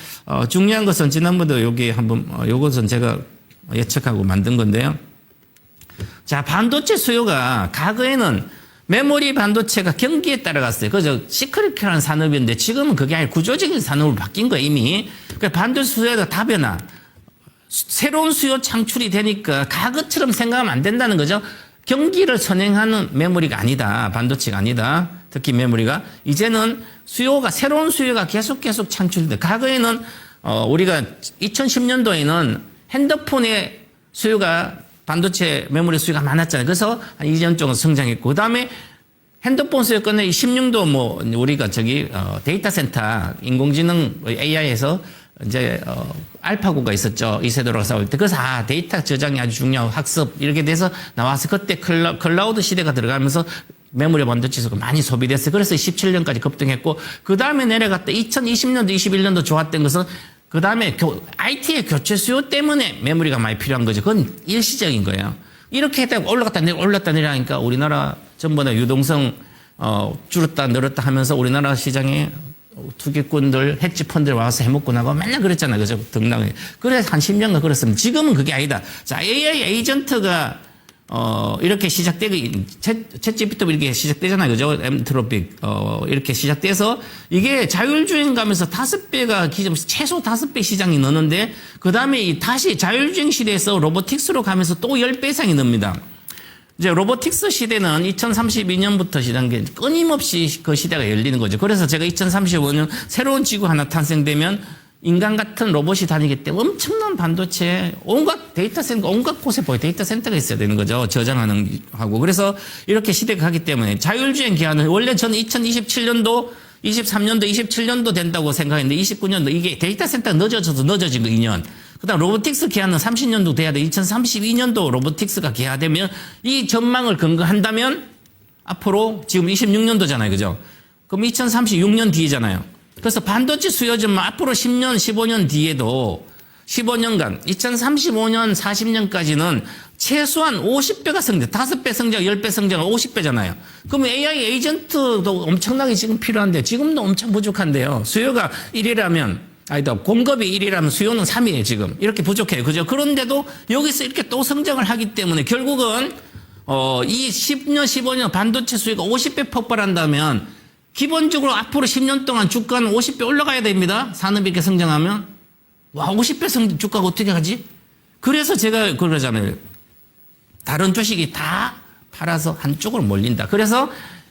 중요한 것은 지난번에도 여기 한번 요것은 제가 예측하고 만든 건데요. 자, 반도체 수요가 과거에는 메모리 반도체가 경기에 따라갔어요. 그저 시크릿하는 산업인데 지금은 그게 아니라 구조적인 산업으로 바뀐 거예요, 이미. 그러니까 반도체 수요가 다변화. 새로운 수요 창출이 되니까 과거처럼 생각하면 안 된다는 거죠. 경기를 선행하는 메모리가 아니다. 반도체가 아니다. 특히 메모리가. 이제는 새로운 수요가 계속 창출돼. 과거에는, 우리가 2010년도에는 핸드폰의 수요가 반도체 메모리 수요가 많았잖아요. 그래서 한 2년 정도 성장했고, 그 다음에 핸드폰 수요 끝내 16도 우리가 데이터 센터, 인공지능 AI에서 이제, 알파고가 있었죠. 이세돌아가 싸울 때. 그래서 데이터 저장이 아주 중요하고 학습 이렇게 돼서 나와서 그때 클라우드 시대가 들어가면서 메모리 반도체 수요가 많이 소비됐어요. 그래서 17년까지 급등했고, 그 다음에 내려갔다 2020년도, 21년도 좋았던 것은 그 다음에 IT의 교체 수요 때문에 메모리가 많이 필요한 거죠. 그건 일시적인 거예요. 이렇게 했다가 올랐다 내려가니까 우리나라 전부 다 유동성 줄었다 늘었다 하면서 우리나라 시장에 투기꾼들, 헤지 펀드를 와서 해먹고 나고 맨날 그랬잖아요. 그죠? 등락에. 그래서 한 10년간 그랬으면 지금은 그게 아니다. 자, AI 에이전트가 이렇게 시작되고, 챗GPT도 이렇게 시작되잖아요. 그죠? 엔트로픽, 이렇게 시작돼서 이게 자율주행 가면서 5배가 최소 5배 시장이 느는데, 그 다음에 다시 자율주행 시대에서 로보틱스로 가면서 또 10배 이상이 늡니다. 이제 로보틱스 시대는 2032년부터 시작한 게 끊임없이 그 시대가 열리는 거죠. 그래서 제가 2035년 새로운 지구 하나 탄생되면 인간 같은 로봇이 다니기 때문에 엄청난 반도체, 온갖 데이터 센터, 온갖 곳에 데이터 센터가 있어야 되는 거죠. 저장하는 하고. 그래서 이렇게 시대가 가기 때문에 자율주행 기한은 원래 저는 2027년도, 23년도, 27년도 된다고 생각했는데 29년도 이게 데이터 센터가 늦어진 거 2년. 그 다음 로보틱스 기한은 30년도 돼야 돼. 2032년도 로보틱스가 기하되면 이 전망을 근거한다면 앞으로 지금 26년도잖아요. 그죠? 그럼 2036년 뒤잖아요. 그래서 반도체 수요점은 앞으로 10년, 15년 뒤에도 15년간, 2035년, 40년까지는 최소한 50배가 성장, 5배 성장, 10배 성장, 50배잖아요. 그럼 AI 에이전트도 엄청나게 지금 필요한데, 지금도 엄청 부족한데요. 수요가 1이라면, 공급이 1이라면 수요는 3이에요, 지금. 이렇게 부족해요. 그죠? 그런데도 여기서 이렇게 또 성장을 하기 때문에 결국은, 이 10년, 15년 반도체 수요가 50배 폭발한다면, 기본적으로 앞으로 10년 동안 주가는 50배 올라가야 됩니다. 산업이 이렇게 성장하면. 와, 50배 주가가 어떻게 하지? 그래서 제가 그러잖아요. 다른 주식이 다 팔아서 한쪽으로 몰린다. 그래서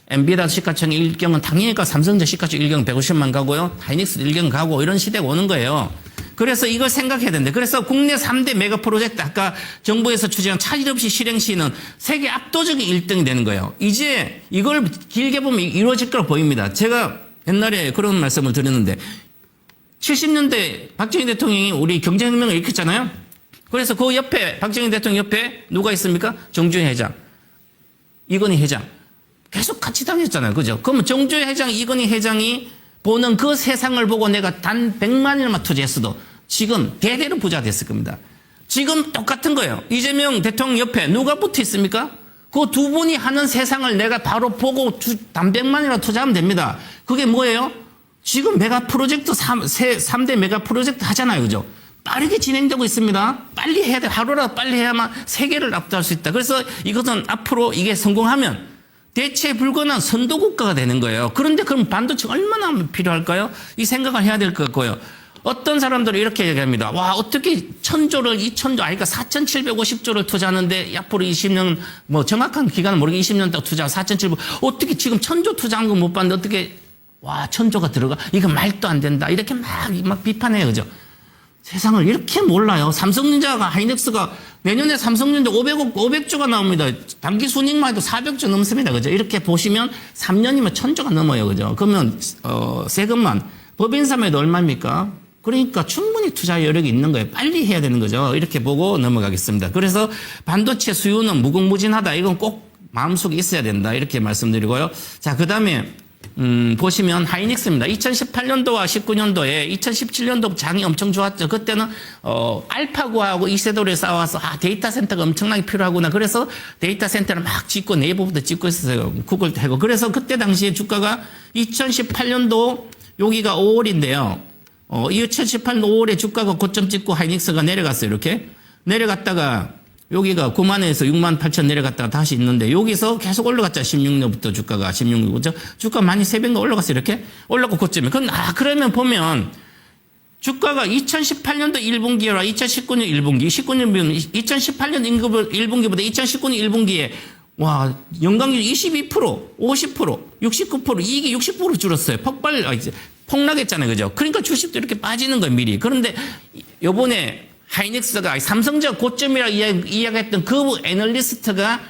엔비디아 시가총 일경은 당연히 삼성전자 시가총 일경 150만 가고요. 하이닉스 일경 가고 이런 시대가 오는 거예요. 그래서 이걸 생각해야 되는데, 그래서 국내 3대 메가 프로젝트 아까 정부에서 추진한 차질 없이 실행 시는 세계 압도적인 1등이 되는 거예요. 이제 이걸 길게 보면 이루어질 거로 보입니다. 제가 옛날에 그런 말씀을 드렸는데 70년대 박정희 대통령이 우리 경제혁명을 일으켰잖아요. 그래서 그 옆에 박정희 대통령 옆에 누가 있습니까? 정주행 회장, 이건희 회장 계속 같이 다녔잖아요. 그죠? 그러면 정주행 회장, 이건희 회장이 보는 그 세상을 보고 내가 단 100만 원만 투자했어도 지금 대대로 부자 됐을 겁니다. 지금 똑같은 거예요. 이재명 대통령 옆에 누가 붙어 있습니까? 그 두 분이 하는 세상을 내가 바로 보고 단 100만 원이나 투자하면 됩니다. 그게 뭐예요? 지금 메가 프로젝트 3대 메가 프로젝트 하잖아요. 그죠? 빠르게 진행되고 있습니다. 빨리 해야 돼. 하루라도 빨리 해야만 세계를 압도할 수 있다. 그래서 이것은 앞으로 이게 성공하면 대체 불가능한 선도국가가 되는 거예요. 그런데 그럼 반도체가 얼마나 필요할까요? 이 생각을 해야 될 것 같고요. 어떤 사람들은 이렇게 얘기합니다. 와, 어떻게 1000조를, 2000조, 그러니까 4750조를 투자하는데 앞으로 20년, 정확한 기간은 모르게 20년 동안 투자하고 4700, 어떻게 지금 1000조 투자한 거 못 봤는데 어떻게 와, 천조가 들어가? 이거 말도 안 된다. 이렇게 막 비판해요. 그죠? 세상을 이렇게 몰라요. 삼성전자가, 하이닉스가 내년에 삼성전자 500조가 나옵니다. 단기 순이익만 해도 400조 넘습니다. 그죠? 이렇게 보시면 3년이면 1000조가 넘어요. 그죠? 그러면, 세금만, 법인삼에도 얼마입니까? 그러니까 충분히 투자 여력이 있는 거예요. 빨리 해야 되는 거죠. 이렇게 보고 넘어가겠습니다. 그래서 반도체 수요는 무궁무진하다. 이건 꼭 마음속에 있어야 된다. 이렇게 말씀드리고요. 자, 그 다음에 보시면 하이닉스입니다. 2018년도와 19년도에 2017년도 장이 엄청 좋았죠. 그때는 알파고하고 이세돌에 싸워서 데이터 센터가 엄청나게 필요하구나. 그래서 데이터 센터를 막 짓고 네이버부터 짓고 있었어요. 구글도 하고. 그래서 그때 당시에 주가가 2018년도 여기가 5월인데요. 2018년 5월에 주가가 고점 찍고 하이닉스가 내려갔어요. 이렇게 내려갔다가 여기가 9만에서 6만 8천 내려갔다가 다시 있는데 여기서 계속 올라갔죠. 16년부터 주가가 16년 주가 많이 3배인가 올라갔어요. 이렇게 올라가고 고점에. 그러면 보면 주가가 2018년도 1분기와 2019년 1분기, 19년 2018년 1분기보다 2019년 1분기에 와, 연간율 22%, 50%, 69%, 이익이 60% 줄었어요. 폭락했잖아요. 그죠? 그러니까 주식도 이렇게 빠지는 거예요, 미리. 그런데 요번에 하이닉스가 삼성전자 고점이라고 이야기했던 그 애널리스트가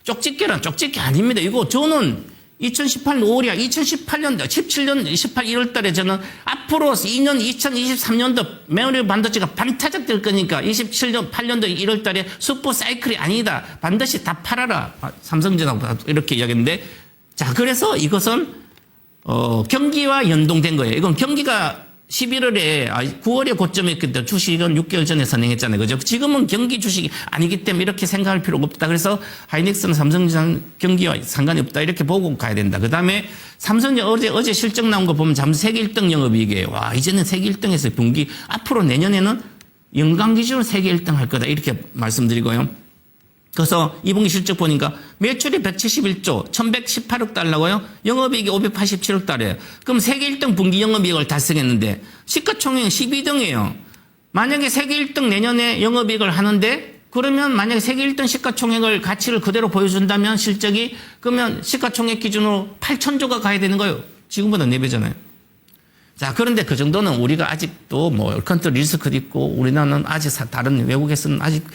쪽집게 아닙니다. 이거 저는 2018년 5월이야. 2018년, 17년 28, 1월 달에 저는 앞으로 2년 2023년도 메모리 반도체가 반타작 될 거니까 27년, 8년도 1월 달에 슈퍼 사이클이 아니다. 반드시 다 팔아라. 삼성전자 이렇게 이야기했는데 자, 그래서 이것은 경기와 연동된 거예요. 이건 경기가 11월에, 9월에 고점에 있기 때문에 주식은 6개월 전에 선행했잖아요. 그죠? 지금은 경기 주식이 아니기 때문에 이렇게 생각할 필요가 없다. 그래서 하이닉스는 삼성전자 경기와 상관이 없다. 이렇게 보고 가야 된다. 그 다음에 삼성전자 어제 실적 나온 거 보면 잠시 세계 1등 영업이익이에요. 와, 이제는 세계 1등에서 분기, 앞으로 내년에는 연간 기준으로 세계 1등 할 거다. 이렇게 말씀드리고요. 그래서 2분기 실적 보니까 매출이 171조, 1118억 달러고요. 영업이익이 587억 달러예요. 그럼 세계 1등 분기 영업이익을 달성했는데 시가총액 12등이에요. 만약에 세계 1등 내년에 영업이익을 하는데 그러면 만약에 세계 1등 시가총액을 가치를 그대로 보여준다면 실적이 그러면 시가총액 기준으로 8천조가 가야 되는 거예요. 지금보다 4배잖아요. 자, 그런데 그 정도는 우리가 아직도 컨트롤 리스크도 있고 우리나라는 아직 다른 외국에서는 아직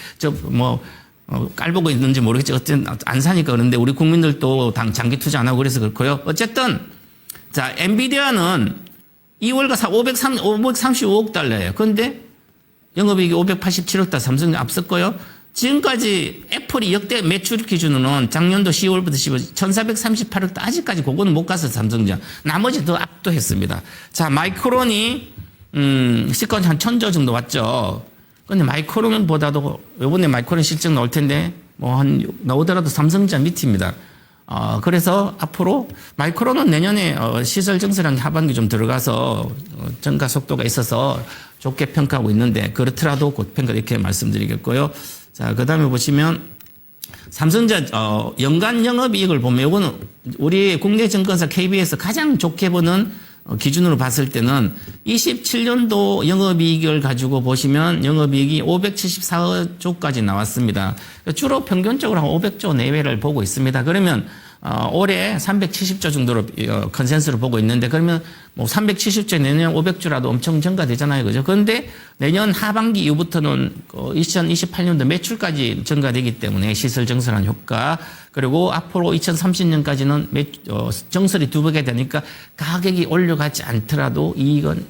깔보고 있는지 모르겠지. 어쨌든 안 사니까 그런데 우리 국민들도 장기 투자 안 하고 그래서 그렇고요. 어쨌든 자, 엔비디아는 2월가 535억 달러예요. 그런데 영업이익이 587억 달러 삼성이 앞섰고요. 지금까지 애플이 역대 매출 기준으로는 작년도 10월부터 10월 1438억 달러 아직까지 그거는 못 가서 삼성전자 나머지 더 압도했습니다. 자, 마이크론이 시가는 한 1000조 정도 왔죠. 근데 마이크론보다도 요번에 마이크론 실적 나올 텐데 나오더라도 삼성전자 밑입니다. 그래서 앞으로 마이크론은 내년에 시설 증설한 하반기 좀 들어가서 증가 속도가 있어서 좋게 평가하고 있는데 그렇더라도 곧 평가 이렇게 말씀드리겠고요. 자, 그다음에 보시면 삼성전자 연간 영업이익을 보면 이거는 우리 국내 증권사 KB에서 가장 좋게 보는 기준으로 봤을 때는 27년도 영업이익을 가지고 보시면 영업이익이 574조까지 나왔습니다. 주로 평균적으로 한 500조 내외를 보고 있습니다. 그러면 올해 370조 정도로 컨센서스를 보고 있는데 그러면 370조 내년 500조라도 엄청 증가되잖아요. 그죠? 그런데 내년 하반기 이후부터는 2028년도 매출까지 증가되기 때문에 시설 증설한 효과 그리고 앞으로 2030년까지는 정설이 2배가 되니까 가격이 올라가지 않더라도 이익은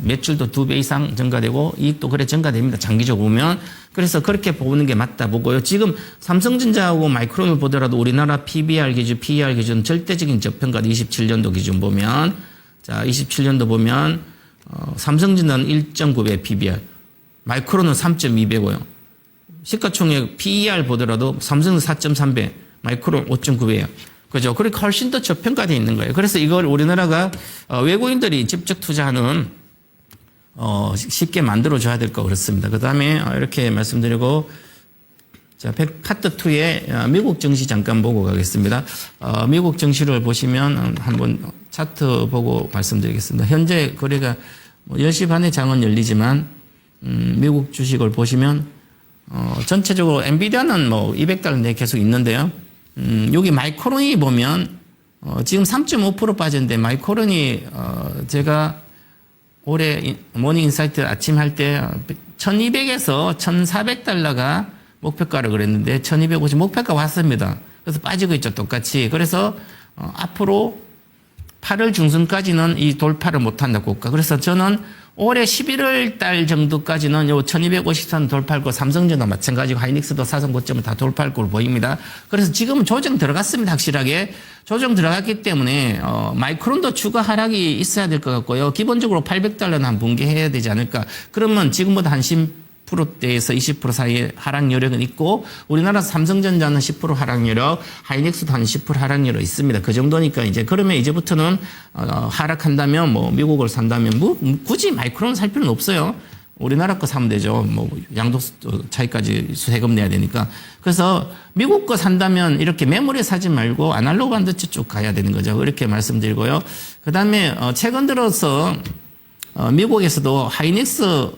매출도 2배 이상 증가되고 이익도 그래 증가됩니다. 장기적으로 보면. 그래서 그렇게 보는 게 맞다 보고요. 지금 삼성전자하고 마이크론을 보더라도 우리나라 PBR 기준, PER 기준 절대적인 저평가 27년도 기준 보면 자, 27년도 보면 삼성전자는 1.9배 PBR, 마이크론은 3.2배고요. 시가총액 PER 보더라도 삼성은 4.3배, 마이크론 5.9배예요. 그죠? 그러니까 훨씬 더 저평가되어 있는 거예요. 그래서 이걸 우리나라가 외국인들이 직접 투자하는 쉽게 만들어줘야 될 거 그렇습니다. 그 다음에 이렇게 말씀드리고 자, 파트 2에 미국 증시 잠깐 보고 가겠습니다. 미국 증시를 보시면 한번 차트 보고 말씀드리겠습니다. 현재 거래가 10시 반에 장은 열리지만 미국 주식을 보시면 전체적으로 엔비디아는 $200 내 계속 있는데요. 여기 마이크론이 보면 지금 3.5% 빠졌는데 마이크론이 제가 올해 모닝 인사이트 아침 할 때 1200에서 1400달러가 목표가라 그랬는데 1250 목표가 왔습니다. 그래서 빠지고 있죠, 똑같이. 그래서 앞으로 8월 중순까지는 이 돌파를 못한다, 고가. 그래서 저는 올해 11월 달 정도까지는 요 1250선 돌파할 거, 삼성전도 마찬가지고 하이닉스도 사상 고점을 다 돌파할 걸로 보입니다. 그래서 지금은 조정 들어갔습니다, 확실하게. 조정 들어갔기 때문에, 마이크론도 추가 하락이 있어야 될 것 같고요. 기본적으로 800달러는 한 붕괴해야 되지 않을까. 그러면 지금보다 한 10%대에서 20% 사이에 하락 여력은 있고, 우리나라 삼성전자는 10% 하락 여력, 하이닉스도 한 10% 하락 여력 있습니다. 그 정도니까 이제 그러면 이제부터는 하락한다면 뭐 미국을 산다면 뭐 굳이 마이크론 살 필요는 없어요. 우리나라 거 사면 되죠. 뭐 양도 차이까지 세금 내야 되니까. 그래서 미국 거 산다면 이렇게 메모리 사지 말고 아날로그 반도체 쪽 가야 되는 거죠. 이렇게 말씀드리고요. 그다음에 최근 들어서 미국에서도 하이닉스,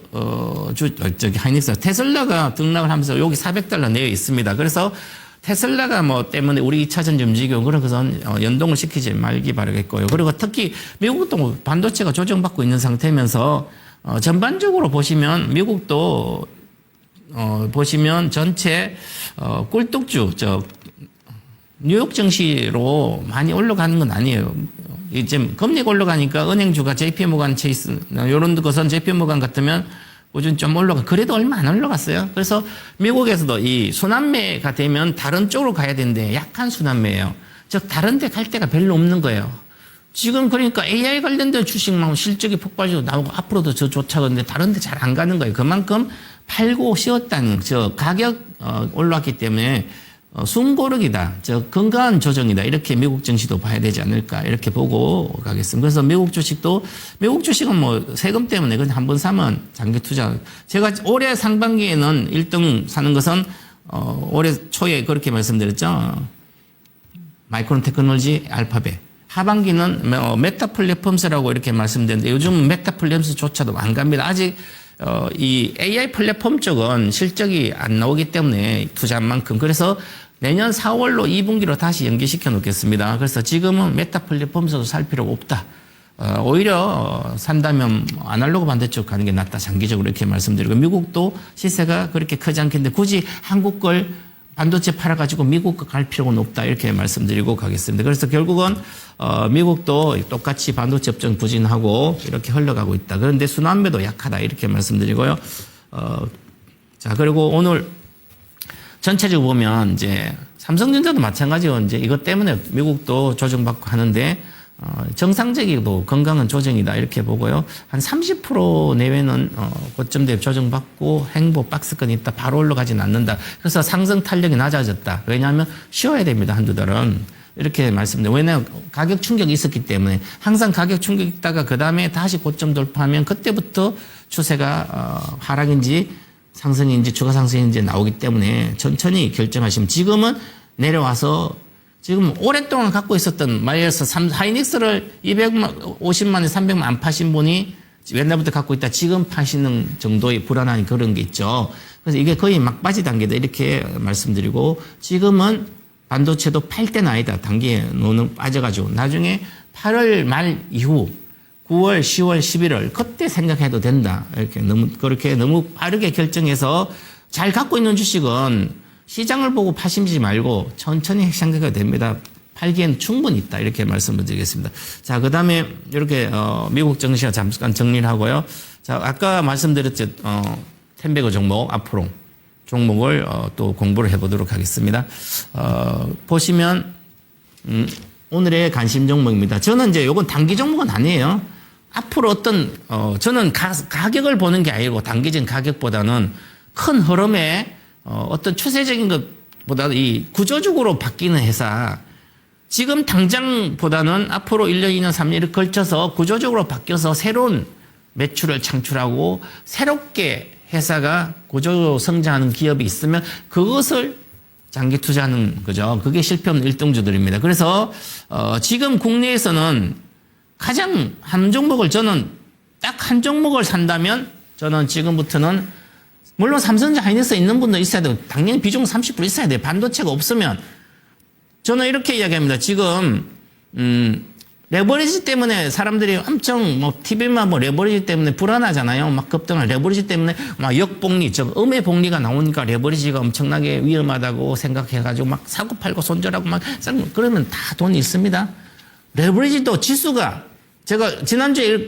하이닉스, 테슬라가 등락을 하면서 여기 400달러 내에 있습니다. 그래서 테슬라가 뭐 때문에 우리 2차 전지 움직이고 그런 것은 연동을 시키지 말기 바라겠고요. 그리고 특히 미국도 반도체가 조정받고 있는 상태면서 전반적으로 보시면 미국도 보시면 전체 꿀뚝주, 뉴욕 증시로 많이 올라가는 건 아니에요. 이제 금리가 올라가니까 은행주가 JP모간 체이스 이런 것은 JP모간 같으면 꾸준히 좀 올라가. 그래도 얼마 안 올라갔어요. 그래서 미국에서도 이 순환매가 되면 다른 쪽으로 가야 되는데 약한 순환매예요. 즉 다른 데 갈 데가 별로 없는 거예요. 지금 그러니까 AI 관련된 주식만 실적이 폭발적으로 나오고 앞으로도 저 쫓아가는데 다른 데 잘 안 가는 거예요. 그만큼 팔고 쉬었다는 가격 올랐기 때문에 숨고르기다. 건강한 조정이다. 이렇게 미국 증시도 봐야 되지 않을까. 이렇게 보고 가겠습니다. 그래서 미국 주식은 뭐 세금 때문에 그냥 한번 사면 장기 투자. 제가 올해 상반기에는 1등 사는 것은, 올해 초에 그렇게 말씀드렸죠. 마이크론 테크놀로지, 알파벳. 하반기는 메타 플랫폼스라고 이렇게 말씀드렸는데 요즘 메타 플랫폼스조차도 안 갑니다. 아직 이 AI 플랫폼 쪽은 실적이 안 나오기 때문에 투자한 만큼. 그래서 내년 4월로 2분기로 다시 연기시켜 놓겠습니다. 그래서 지금은 메타 플랫폼에서도 살 필요가 없다. 오히려 산다면 아날로그 반도체 쪽 가는 게 낫다. 장기적으로 이렇게 말씀드리고, 미국도 시세가 그렇게 크지 않겠는데 굳이 한국 걸 반도체 팔아가지고 미국 거 갈 필요는 없다. 이렇게 말씀드리고 가겠습니다. 그래서 결국은 미국도 똑같이 반도체 업종 부진하고 이렇게 흘러가고 있다. 그런데 순환매도 약하다. 이렇게 말씀드리고요. 자, 그리고 오늘 전체적으로 보면 이제 삼성전자도 마찬가지로 이제 이것 때문에 미국도 조정받고 하는데 정상적이고 건강한 조정이다 이렇게 보고요. 한 30% 내외는 고점대 조정받고 행보 박스권이 있다. 바로 올라가진 않는다. 그래서 상승 탄력이 낮아졌다. 왜냐하면 쉬어야 됩니다. 한두 달은. 이렇게 말씀드려요. 왜냐하면 가격 충격이 있었기 때문에 항상 가격 충격이 있다가 그 다음에 다시 고점 돌파하면 그때부터 추세가 하락인지 상승인지 추가 상승인지 나오기 때문에 천천히 결정하시면, 지금은 내려와서 지금 오랫동안 갖고 있었던 마이너스 하이닉스를 250만에 300만 안 파신 분이 옛날부터 갖고 있다 지금 파시는 정도의 불안한 그런 게 있죠. 그래서 이게 거의 막바지 단계다 이렇게 말씀드리고, 지금은 반도체도 팔 때는 아니다. 단기에 노는 빠져가지고 나중에 8월 말 이후 9월, 10월, 11월 그때 생각해도 된다. 이렇게 너무 빠르게 결정해서 잘 갖고 있는 주식은 시장을 보고 파시지 말고 천천히 생각해도 됩니다. 팔기엔 충분히 있다. 이렇게 말씀을 드리겠습니다. 자, 그 다음에 이렇게 미국 증시가 잠깐 정리를 하고요. 자, 아까 말씀드렸죠. 텐베거 종목 앞으로 종목을 또 공부를 해보도록 하겠습니다. 보시면 오늘의 관심 종목입니다. 저는 이제 요건 단기 종목은 아니에요. 앞으로 저는 가격을 보는 게 아니고 단기적인 가격보다는 큰 흐름에 어떤 추세적인 것보다 이 구조적으로 바뀌는 회사, 지금 당장보다는 앞으로 1년, 2년, 3년을 걸쳐서 구조적으로 바뀌어서 새로운 매출을 창출하고 새롭게 회사가 구조적으로 성장하는 기업이 있으면 그것을 장기 투자하는 거죠. 그게 실패 없는 1등주들입니다. 그래서 지금 국내에서는 가장 한 종목을 저는 딱 한 종목을 산다면 저는 지금부터는 물론 삼성전자 하이닉스 있는 분도 있어야 되고 당연히 비중 30% 있어야 돼요. 반도체가 없으면 저는 이렇게 이야기합니다. 지금 레버리지 때문에 사람들이 엄청 뭐 TV만 뭐 레버리지 때문에 불안하잖아요. 막 급등할 레버리지 때문에 막 역복리, 음의 복리가 나오니까 레버리지가 엄청나게 위험하다고 생각해가지고 막 사고 팔고 손절하고 막 그러면 다 돈이 있습니다. 레버리지도 지수가 제가 지난주에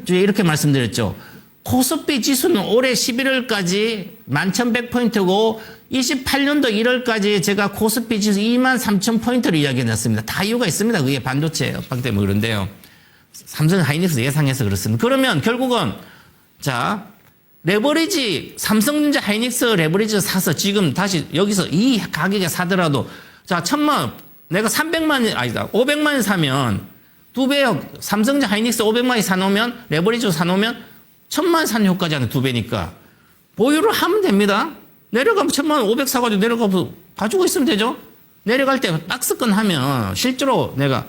이렇게 말씀드렸죠. 코스피 지수는 올해 11월까지 11,100포인트고 28년도 1월까지 제가 코스피 지수 23,000포인트를 이야기해놨습니다. 다 이유가 있습니다. 그게 반도체 업황 때문에 그런데요. 삼성 하이닉스 예상해서 그렇습니다. 그러면 결국은 자 레버리지 삼성전자 하이닉스 레버리지 사서 지금 다시 여기서 이 가격에 사더라도 자 1,000만 내가 300만 아니다 500만 원 사면 2배요. 삼성전자 하이닉스 500만 원 사놓으면 레버리지 사놓으면 1,000만 원 사는 효과잖아요. 2배니까. 보유를 하면 됩니다. 내려가면 1,000만 원 500 사가지고 내려가서 가지고 있으면 되죠. 내려갈 때 박스권 하면 실제로 내가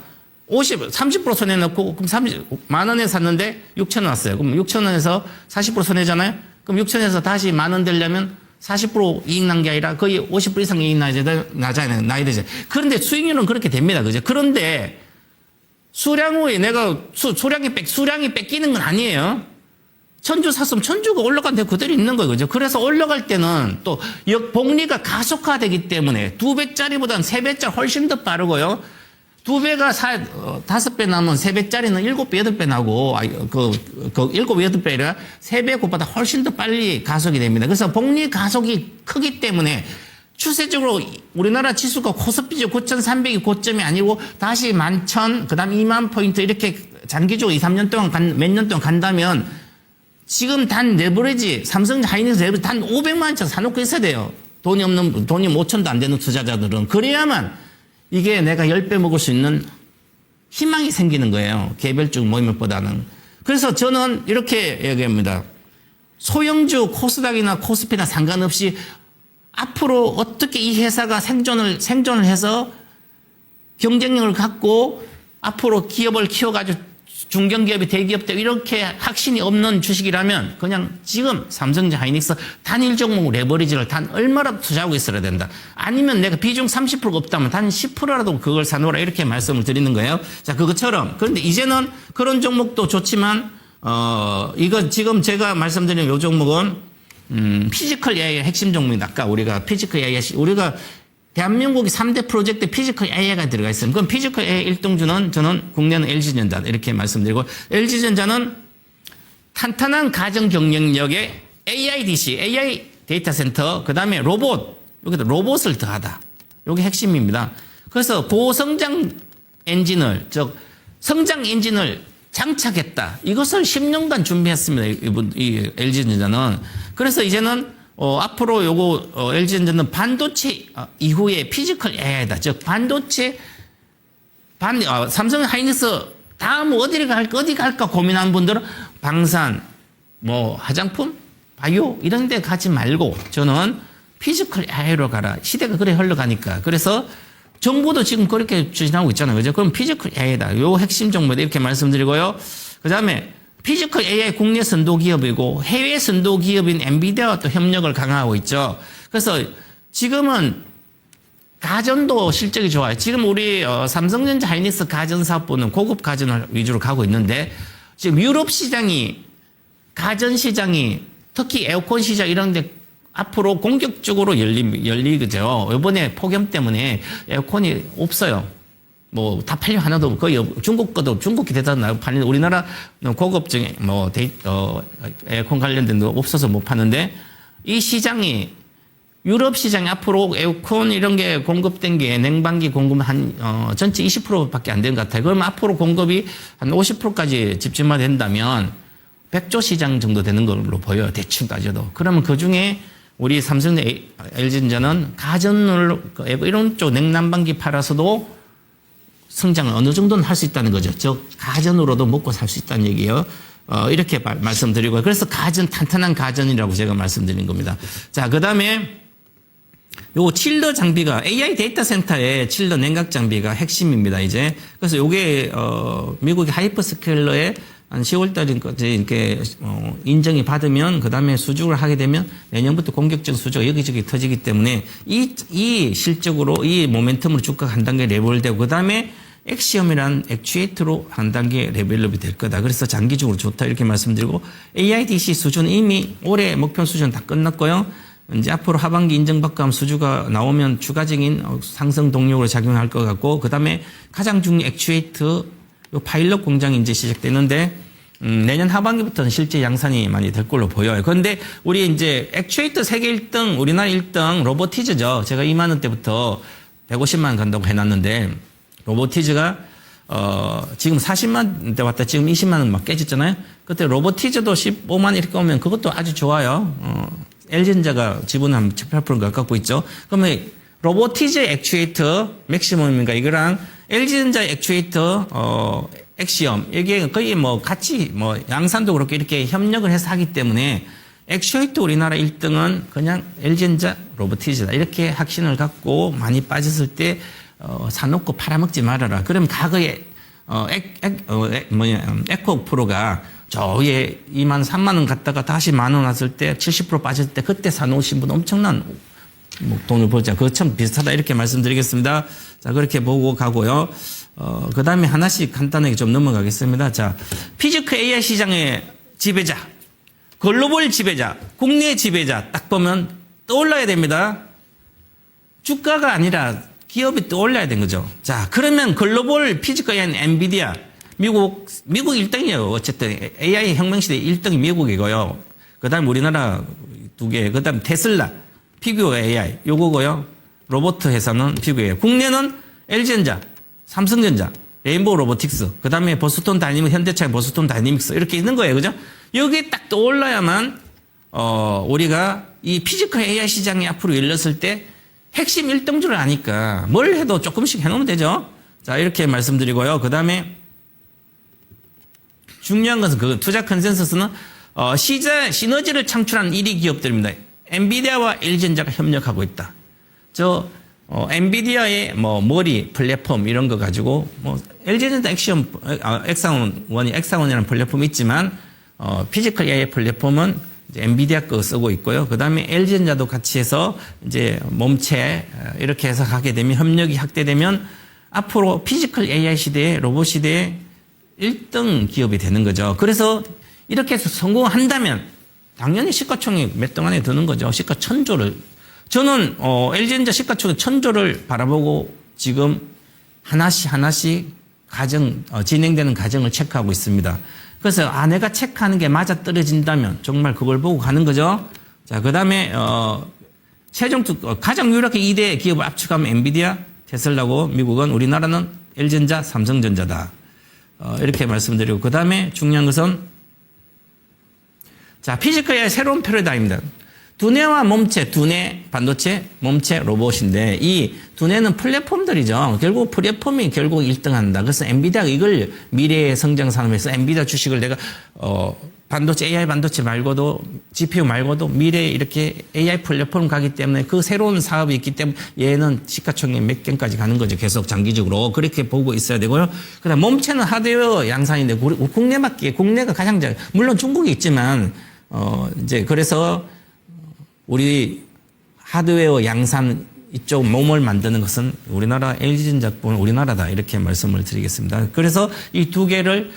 30% 손해 넣고 그럼 30만 원에 샀는데 6천 원 왔어요. 그럼 6천 원에서 40% 손해잖아요. 그럼 6천 원에서 다시 만 원 되려면 40% 이익 난 게 아니라 거의 50% 이상 이익 나잖아요. 나야 되죠. 그런데 수익률은 그렇게 됩니다. 그죠? 그런데 수량 후에 내가 수량이 뺏기는 건 아니에요. 천주 샀으면 천주가 올라간 데 그대로 있는 거예요. 그죠? 그래서 올라갈 때는 또 역복리가 가속화되기 때문에 2배짜리보다는 3배짜리 훨씬 더 빠르고요. 2배가 5배 나면 3배짜리는 7배, 8배 나고, 7배, 8배 아니라 3배 곱보다 훨씬 더 빨리 가속이 됩니다. 그래서 복리 가속이 크기 때문에 추세적으로 우리나라 지수가 코스피 9,300이 고점이 아니고 다시 11,000, 그 다음 2만 포인트 이렇게 장기적으로 2, 3년 동안 몇 년 동안 간다면 지금 단 레버리지, 삼성 하이닉스 레버리지 단 500만 원짜리 사놓고 있어야 돼요. 돈이 5천도 안 되는 투자자들은. 그래야만 이게 내가 10배 먹을 수 있는 희망이 생기는 거예요. 개별적 모임보다는. 그래서 저는 이렇게 얘기합니다. 소형주 코스닥이나 코스피나 상관없이 앞으로 어떻게 이 회사가 생존을 해서 경쟁력을 갖고 앞으로 기업을 키워가지고 중견기업이 대기업들 이렇게 확신이 없는 주식이라면 그냥 지금 삼성전자 하이닉스 단일 종목 레버리지를 단 얼마라도 투자하고 있어야 된다. 아니면 내가 비중 30%가 없다면 단 10%라도 그걸 사놓으라 이렇게 말씀을 드리는 거예요. 자, 그것처럼 그런데 이제는 그런 종목도 좋지만 이거 지금 제가 말씀드린 요 종목은 피지컬 AI의 핵심 종목입니다. 아까 우리가 피지컬 AI 우리가 대한민국이 3대 프로젝트 피지컬 AI가 들어가 있습니다. 그럼 피지컬 AI 1등주는 저는 국내는 LG전자 이렇게 말씀드리고 LG전자는 탄탄한 가정 경쟁력의 AIDC, AI 데이터 센터, 그 다음에 로봇, 여기다 로봇을 더하다. 이게 핵심입니다. 그래서 고성장 엔진을, 성장 엔진을 장착했다. 이것을 10년간 준비했습니다. 이 LG전자는. 그래서 이제는 앞으로 요거 LG전자는 반도체 이후에 피지컬 AI다. 즉 반도체 삼성 하이닉스 다음 어디 갈까 고민하는 분들은 방산, 뭐 화장품, 바이오 이런 데 가지 말고 저는 피지컬 AI로 가라. 시대가 그래 흘러가니까. 그래서 정부도 지금 그렇게 추진하고 있잖아요. 그죠? 그럼 피지컬 AI다. 요 핵심 정보들 이렇게 말씀드리고요. 그 다음에 피지컬 AI 국내 선도 기업이고 해외 선도 기업인 엔비디아와 또 협력을 강화하고 있죠. 그래서 지금은 가전도 실적이 좋아요. 지금 우리 삼성전자 하이닉스 가전 사업부는 고급 가전을 위주로 가고 있는데 지금 유럽 시장이 가전 시장이 특히 에어컨 시장 이런 데 앞으로 공격적으로 열리죠. 이번에 폭염 때문에 에어컨이 없어요. 뭐 다 팔려 하나도 거의 중국 거도 중국 기대다 팔리는 우리나라 고급적인 뭐 에어컨 관련된 거 없어서 못 파는데 이 시장이 유럽 시장이 앞으로 에어컨 이런 게 공급된 게 냉방기 공급 한 전체 20%밖에 안 되는 것 같아요. 그러면 앞으로 공급이 한 50%까지 집중만 된다면 100조 시장 정도 되는 걸로 보여요. 대충 따져도. 그러면 그 중에 우리 삼성 LG전자는 가전을 이런 쪽 냉난방기 팔아서도 성장을 어느 정도는 할 수 있다는 거죠. 즉 가전으로도 먹고 살 수 있다는 얘기예요. 이렇게 말씀드리고 그래서 탄탄한 가전이라고 제가 말씀드린 겁니다. 자, 그다음에 요 칠러 장비가 AI 데이터 센터의 칠러 냉각 장비가 핵심입니다. 이제 그래서 요게 미국의 하이퍼스케일러에 한 10월 달까지 이렇게 인정이 받으면 그다음에 수주를 하게 되면 내년부터 공격적 수주가 여기저기 터지기 때문에 이 실적으로 이 모멘텀으로 주가가 한 단계 레벨되고 그다음에 엑시엄이란 액추에이터로 한 단계 레벨업이 될 거다. 그래서 장기적으로 좋다 이렇게 말씀드리고 AIDC 수준 이미 올해 목표 수준 다 끝났고요. 이제 앞으로 하반기 인정받고 하면 수주가 나오면 추가적인 상승 동력으로 작용할 것 같고 그다음에 가장 중요한 액추에이터 요 파일럿 공장이 이제 시작되는데 내년 하반기부터는 실제 양산이 많이 될 걸로 보여요. 그런데 우리 이제 액추에이터 세계 1등, 우리나라 1등 로보티즈죠. 제가 2만 원대부터 150만 원 간다고 해놨는데 로보티즈가 지금 40만 원대 왔다 지금 20만 원 막 깨졌잖아요. 그때 로보티즈도 15만 원 이렇게 오면 그것도 아주 좋아요. LG전자가 지분 한 18% 가깝고 있죠. 그러면 로보티즈 액추에이터 맥시멈인가 이거랑 LG전자 액추에이터 엑시엄 이게 거의 뭐 같이 뭐 양산도 그렇게 이렇게 협력을 해서 하기 때문에 액추에이터 우리나라 1등은 그냥 LG전자 로보티즈다 이렇게 확신을 갖고 많이 빠졌을 때 사놓고 팔아먹지 말아라. 그럼 과거에 에코 프로가 저 위에 2만 3만 원 갔다가 다시 만 원 왔을 때 70% 빠질 때 그때 사놓으신 분 엄청난 돈을 벌자. 그거 참 비슷하다 이렇게 말씀드리겠습니다. 자 그렇게 보고 가고요. 그 다음에 하나씩 간단하게 좀 넘어가겠습니다. 자 피지컬 AI 시장의 지배자, 글로벌 지배자, 국내 지배자 딱 보면 떠올라야 됩니다. 주가가 아니라 기업이 떠올라야 되는 거죠. 자 그러면 글로벌 피지컬 AI 엔비디아 미국 1등이에요. 어쨌든 AI 혁명시대 1등이 미국이고요. 그 다음 우리나라 2개, 그 다음 테슬라, 피규어 AI, 요거고요. 로봇 회사는 피규어 AI. 국내는 LG전자, 삼성전자, 레인보우 로보틱스, 그 다음에 보스톤 다이내믹스, 현대차의 보스톤 다이내믹스 이렇게 있는 거예요. 그죠? 여기에 딱 떠올라야만, 우리가 이 피지컬 AI 시장이 앞으로 열렸을 때 핵심 1등주를 아니까 뭘 해도 조금씩 해놓으면 되죠. 자, 이렇게 말씀드리고요. 그 다음에 중요한 것은 그 투자 컨센서스는 시너지를 창출하는 1위 기업들입니다. 엔비디아와 LG전자가 협력하고 있다. 엔비디아의 머리 플랫폼 이런 거 가지고 LG전자 엑사원이라는 플랫폼이 있지만 피지컬 AI 플랫폼은 이제 엔비디아 거 쓰고 있고요. 그 다음에 LG전자도 같이 해서 이제 몸체 이렇게 해서 하게 되면 협력이 확대되면 앞으로 피지컬 AI 시대에 로봇 시대에 1등 기업이 되는 거죠. 그래서 이렇게 해서 성공한다면 당연히 시가총액 몇 등 안에 드는 거죠. 시가 1000조를. 저는 LG전자 시가총액 1000조를 바라보고 지금 하나씩 진행되는 과정을 체크하고 있습니다. 그래서 내가 체크하는 게 맞아 떨어진다면 정말 그걸 보고 가는 거죠. 자, 그다음에 가장 유력한 2대 기업을 압축하면 엔비디아, 테슬라고 미국은 우리나라는 LG전자, 삼성전자다. 이렇게 말씀드리고 그 다음에 중요한 것은 자 피지컬의 새로운 패러다임입니다. 두뇌와 몸체, 두뇌 반도체, 몸체 로봇인데 이 두뇌는 플랫폼들이죠. 결국 플랫폼이 결국 1등한다. 그래서 엔비디아가 이걸 미래의 성장 산업에서 엔비디아 주식을 내가 반도체 AI 반도체 말고도 GPU 말고도 미래에 이렇게 AI 플랫폼 가기 때문에 그 새로운 사업이 있기 때문에 얘는 시가총액 몇 개까지 가는 거죠. 계속 장기적으로 그렇게 보고 있어야 되고요. 그다음 몸체는 하드웨어 양산인데 국내가 가장 잘 물론 중국이 있지만 이제 그래서 우리 하드웨어 양산 이쪽 몸을 만드는 것은 우리나라 LG전자뿐 우리나라다 이렇게 말씀을 드리겠습니다. 그래서 이 두 개를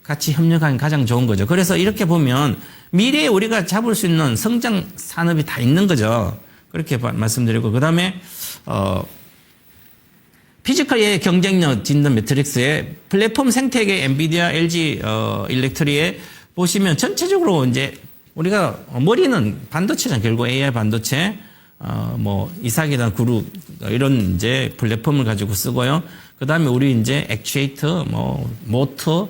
같이 협력하는 가장 좋은 거죠. 그래서 이렇게 보면 미래에 우리가 잡을 수 있는 성장 산업이 다 있는 거죠. 그렇게 말씀드리고 그다음에 피지컬의 경쟁력 진단 매트릭스의 플랫폼 생태계 엔비디아, LG 일렉트리에 보시면 전체적으로 이제 우리가 머리는 반도체잖아요. 결국 AI 반도체, 이삭이나 그룹 이런 이제 플랫폼을 가지고 쓰고요. 그 다음에 우리 이제 액추에이터, 모터,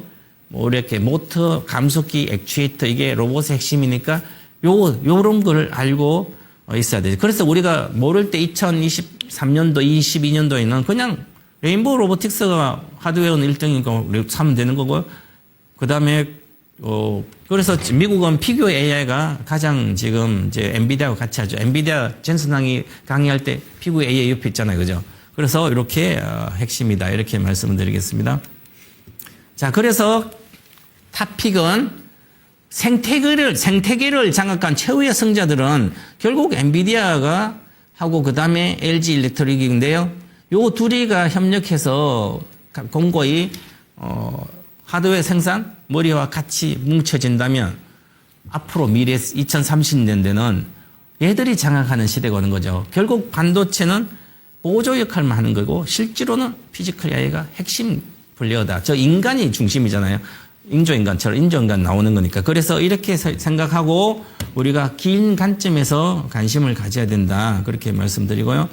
이렇게 모터, 감속기, 액추에이터 이게 로봇의 핵심이니까 요런 걸 알고 있어야 돼요. 그래서 우리가 모를 때 2023년도, 22년도에는 그냥 레인보우 로보틱스가 하드웨어는 1등이니까 사면 되는 거고요. 그 다음에 그래서 미국은 피규어 AI가 가장 지금 이제 엔비디아와 같이 하죠. 엔비디아 젠슨왕이 강의할 때 피규어 AI 옆에 있잖아요. 그죠? 그래서 이렇게 핵심이다. 이렇게 말씀을 드리겠습니다. 자, 그래서 탑픽은 생태계를 장악한 최후의 승자들은 결국 엔비디아가 하고 그 다음에 LG 일렉트릭인데요. 요 둘이가 협력해서 공고히 하드웨어 생산 머리와 같이 뭉쳐진다면 앞으로 미래 2030년대는 얘들이 장악하는 시대가 오는 거죠. 결국 반도체는 보조 역할만 하는 거고 실제로는 피지컬 AI가 핵심 플레이어다. 저 인간이 중심이잖아요. 인조인간처럼 인조인간 나오는 거니까. 그래서 이렇게 생각하고 우리가 긴 관점에서 관심을 가져야 된다. 그렇게 말씀드리고요.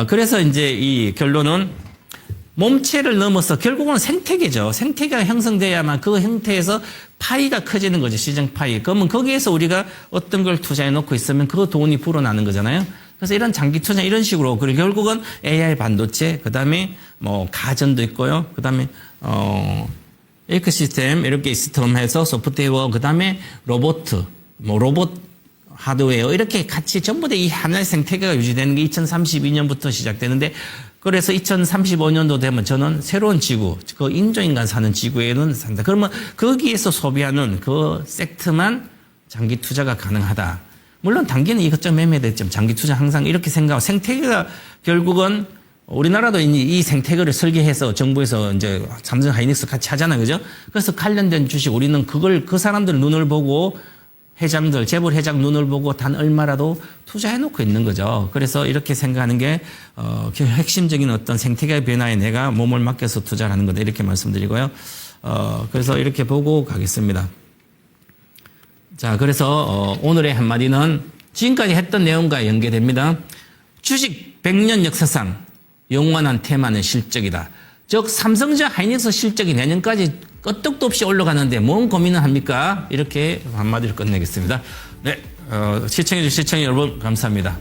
그래서 이제 이 결론은 몸체를 넘어서 결국은 생태계죠. 생태계가 형성돼야만 그 형태에서 파이가 커지는 거죠. 시장 파이. 그러면 거기에서 우리가 어떤 걸 투자해 놓고 있으면 그 돈이 불어나는 거잖아요. 그래서 이런 장기 투자 이런 식으로 그리고 결국은 AI 반도체 그다음에 뭐 가전도 있고요. 그다음에 에코시스템 이렇게 시스템해서 소프트웨어 그다음에 로봇 뭐 로봇 하드웨어 이렇게 같이 전부 다 이 하나의 생태계가 유지되는 게 2032년부터 시작되는데 그래서 2035년도 되면 저는 새로운 지구, 그 인조인간 사는 지구에는 산다. 그러면 거기에서 소비하는 그 섹터만 장기 투자가 가능하다. 물론 단기는 이것저것 매매됐지만 장기 투자 항상 이렇게 생각하고 생태계가 결국은 우리나라도 이 생태계를 설계해서 정부에서 이제 삼성 하이닉스 같이 하잖아요. 그죠? 그래서 관련된 주식 우리는 그걸 그 사람들 눈을 보고 회장들, 재벌 회장 눈을 보고 단 얼마라도 투자해 놓고 있는 거죠. 그래서 이렇게 생각하는 게, 핵심적인 어떤 생태계 변화에 내가 몸을 맡겨서 투자를 하는 거다. 이렇게 말씀드리고요. 그래서 이렇게 보고 가겠습니다. 자, 그래서, 오늘의 한마디는 지금까지 했던 내용과 연계됩니다. 주식 100년 역사상 영원한 테마는 실적이다. 즉, 삼성전자 하이닉스 실적이 내년까지 끄떡도 없이 올라가는데 뭔 고민을 합니까? 이렇게 한마디를 끝내겠습니다. 네, 시청해주신 시청자 여러분 감사합니다.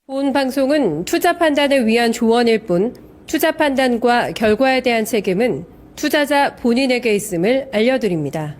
본 방송은 투자 판단을 위한 조언일 뿐 투자 판단과 결과에 대한 책임은 투자자 본인에게 있음을 알려드립니다.